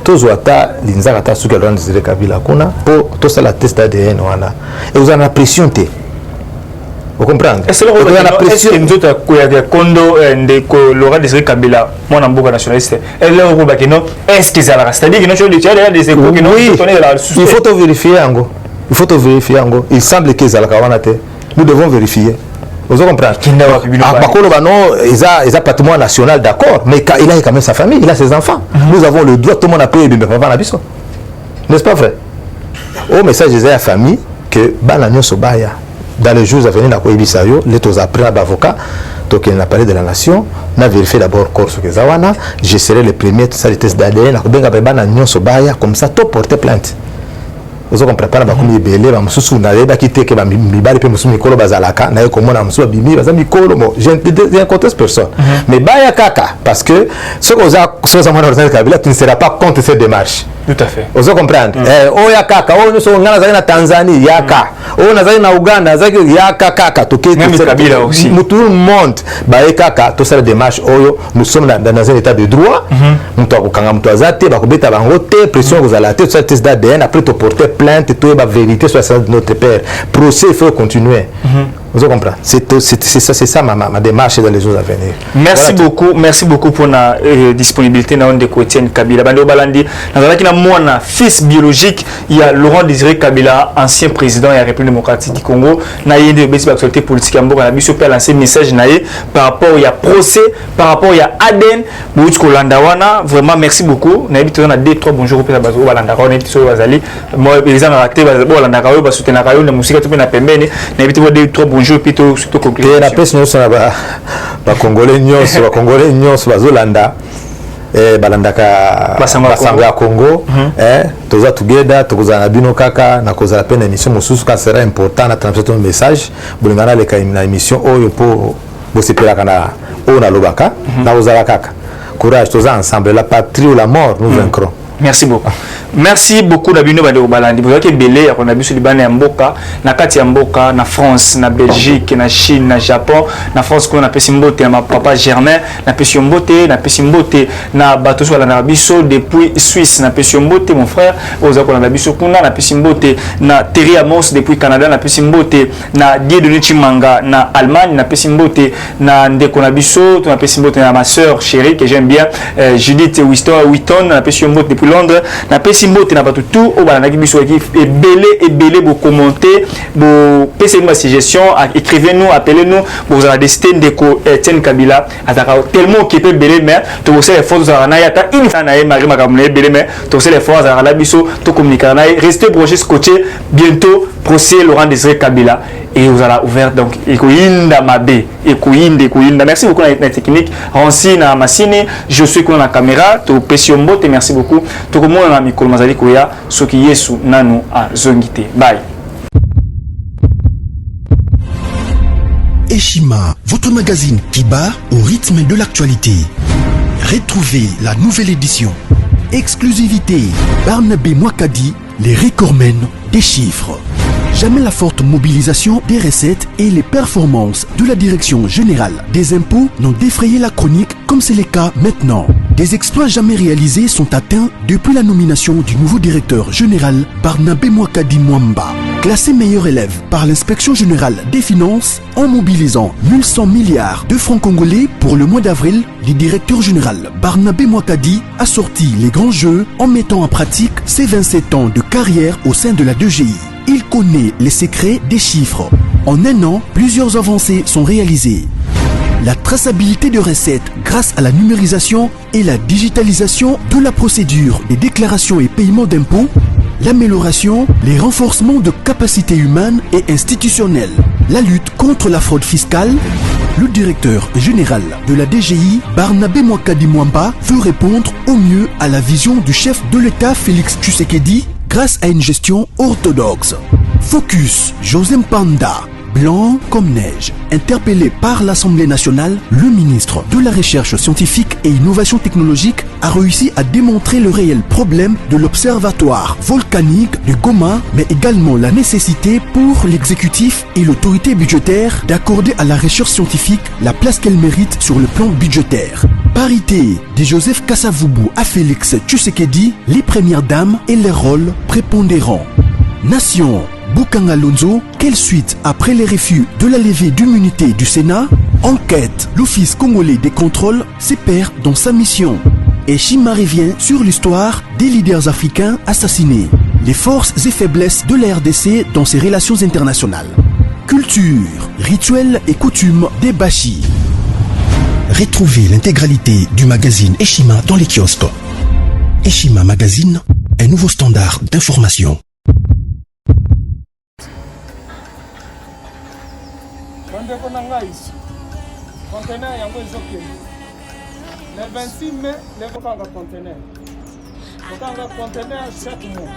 Tous ata linzaka ta suka Laurent Désiré Kabila kuna pour tout ça la test d'ADN wana et vous en a pression té. Vous comprenez? Est-ce que nous avons Laurent Désiré Kabila, mon amboka nationaliste, est-ce que ça va? C'est-à-dire que nous avons des il faut te vérifier. Il faut te vérifier. Il semble que ça va. Nous devons vérifier. Vous comprenez? Il a patrimoine national, d'accord, mais il a quand même sa famille, il a ses enfants. Nous avons le droit, tout le monde a payé, n'est-ce pas vrai? Au message de la famille, que Bananyo Sobaya. Dans les jours à venir, les apprenants d'avocats, donc il a parlé de la nation, on a vérifié d'abord corps sur Kezawana, je serai le premier, tout ça, les tests d'ADN, comme ça, tout porter plainte. Vous comprenez pas, comme il belé, je ne conteste personne. Mais Baya Kaka, parce que ce que tu ne seras pas contre cette démarche. Tout à fait. Vous comprenez? Oh ya kaka, oh nous sommes en Tanzanie, yaka. Oh nous sommes en Ouganda, yaka kaka. Tout le monde, Baya Kaka, tout ça la démarche. Oh nous sommes dans un état de droit. Nous avons quand même toisate, bakobeta bangote, pression vous allez tout ça test d'ADN après te porter plainte, tout est vérité sur la scène de notre père. Procès il faut continuer. Vous comprenez? C'est ça ma démarche dans les jours à venir. Merci beaucoup pour la disponibilité de Étienne Kabila. Bando Balandi, mon fils biologique, il y a Laurent Désiré Kabila, ancien président de la République démocratique du Congo. Na yé de l'actualité politique en Boka, na biso peut lancer message naé par rapport il y a procès, par rapport il y a Aden, Boutko Landawana. Vraiment merci beaucoup. Na yé on a 2-3 bonjour pour Bazo Landawana, na yé Bazali. Moi les gens acté Bazo Landawana, Bazo Tenakayo, na musique tout na pembeni. Na yé 2-3 bonjour plutôt surtout conclusion. La peste nous ça ba Congolais nyos bazolanda balandaka basanga Congo toza together tokozana bino kaka na kozala pe na émission mosusu ka sera important na transmettre un message bolingana le ka na émission oyo po bosepelaka na o na lobaka na ozala kaka courage toza ensemble la patrie ou la mort nous vaincrons. Merci beaucoup. Merci beaucoup Nabino Badeo Balandi. Vous avez belé on a vu sur Liban et Mboka, na Kati Mboka, na France, na Belgique, na Chine, na Japon, na France qu'on a pesi mbote na papa Germain, na pesi mbote na bateau sur la Nabiso depuis Suisse, na pesi mbote mon frère, aux akona na biso kuna na pesi mbote na Terry Amos depuis Canada, na pesi mbote na Dieudonné Chimanga na Allemagne, na pesi mbote na Ndeko na biso, na pesi mbote na ma sœur chérie que j'aime bien, Judith Witton, na pesi mbote depuis Londres, na pesi mbote na bato tout au bana ki biso et belé vous commenter, vous pesi une suggestion, écrivez-nous, appelez-nous, vous allez décider Ndeko Étienne Kabila ataka tellement occupé belé mais to vous les forces à na yata une fois na Marie Makamune belé mais to vous les forces à la biso to communiquer na restez branchés scotché bientôt procès Laurent Désiré Kabila et vous allez ouvert donc ekoinda mabe ekoinda merci beaucoup na technique Rancy na Massini je suis qu'on la caméra to pesi mbote merci beaucoup to ko mona na mikolo mazali koya soki Yesu nanu a zongité bye. Eshima, votre magazine qui bat au rythme de l'actualité. Retrouvez la nouvelle édition. Exclusivité, Barnabé Mwakadi, les recordmen des chiffres. Jamais la forte mobilisation des recettes et les performances de la Direction générale des impôts n'ont défrayé la chronique comme c'est le cas maintenant. Des exploits jamais réalisés sont atteints depuis la nomination du nouveau directeur général Barnabé Mwakadi Mwamba. Classé meilleur élève par l'inspection générale des finances en mobilisant 1100 milliards de francs congolais pour le mois d'avril, le directeur général Barnabé Mwakadi a sorti les grands jeux en mettant en pratique ses 27 ans de carrière au sein de la DGI. Il connaît les secrets des chiffres. En un an, plusieurs avancées sont réalisées. La traçabilité de recettes grâce à la numérisation et la digitalisation de la procédure des déclarations et paiements d'impôts, l'amélioration, les renforcements de capacités humaines et institutionnelles, la lutte contre la fraude fiscale. Le directeur général de la DGI, Barnabé Mwakadi Mwamba, veut répondre au mieux à la vision du chef de l'État Félix Tshisekedi grâce à une gestion orthodoxe. Focus, José Mpanda, blanc comme neige. Interpellé par l'Assemblée nationale, le ministre de la Recherche scientifique et innovation technologique a réussi à démontrer le réel problème de l'observatoire volcanique de Goma, mais également la nécessité pour l'exécutif et l'autorité budgétaire d'accorder à la recherche scientifique la place qu'elle mérite sur le plan budgétaire. Parité de Joseph Kasavubu à Félix Tshisekedi, les premières dames et les rôles prépondérants. Nation, Bukanga Lonzo, quelle suite après les refus de la levée d'immunité du Sénat? Enquête, l'Office congolais des contrôles se perd dans sa mission. Et Shima revient sur l'histoire des leaders africains assassinés, les forces et faiblesses de la RDC dans ses relations internationales. Culture, rituels et coutumes des Bashi. Retrouvez l'intégralité du magazine Eshima dans les kiosques. Eshima Magazine, un nouveau standard d'information. Le 26 mai, le conteneur chaque mois.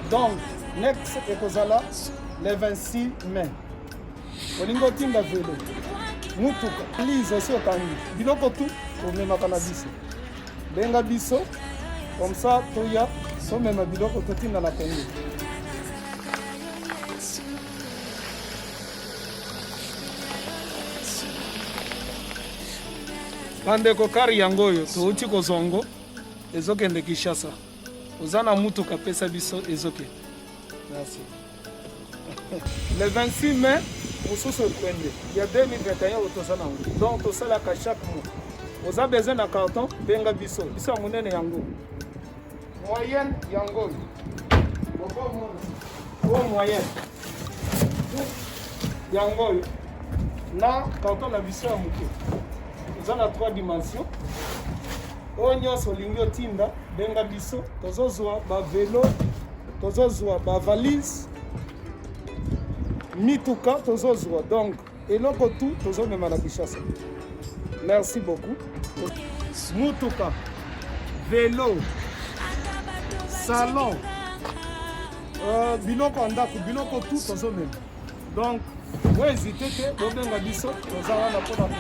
Donc, next ekozala le 26 mai. Olingo tinda velo. Mutuka. Lise aussi otangi. Biloko tout pour même na biso. Benga biso. Comme ça, toya, so même biloko tout tinda na Congo. Bandeko kari yango oyo touti kozongo ezokende Kinshasa. Ozana mutuka pesa biso ezoke. Merci. Le 26 mai, mosusu ekwende ya 2021 otoza nango. Donc tosalaka chaque mois. Oza besoin na carton benga biso. Biso monene yango. Moyenne yango. Au moyenne. Yango. Na carton na biso ya moke. Oza na 3 dimensions. Oyo nyonso olingi otinda benga biso. Tozozwa ba vélo, tozozwa ba valise. Mituka tozozwa. Donc eloko tout tozomema na Kinshasa. Merci beaucoup. Mutuka, vélo, salon, biloko andako, biloko tout tozomema. Donc, vous hésitez que vous avez biso, vous avez la peau dans le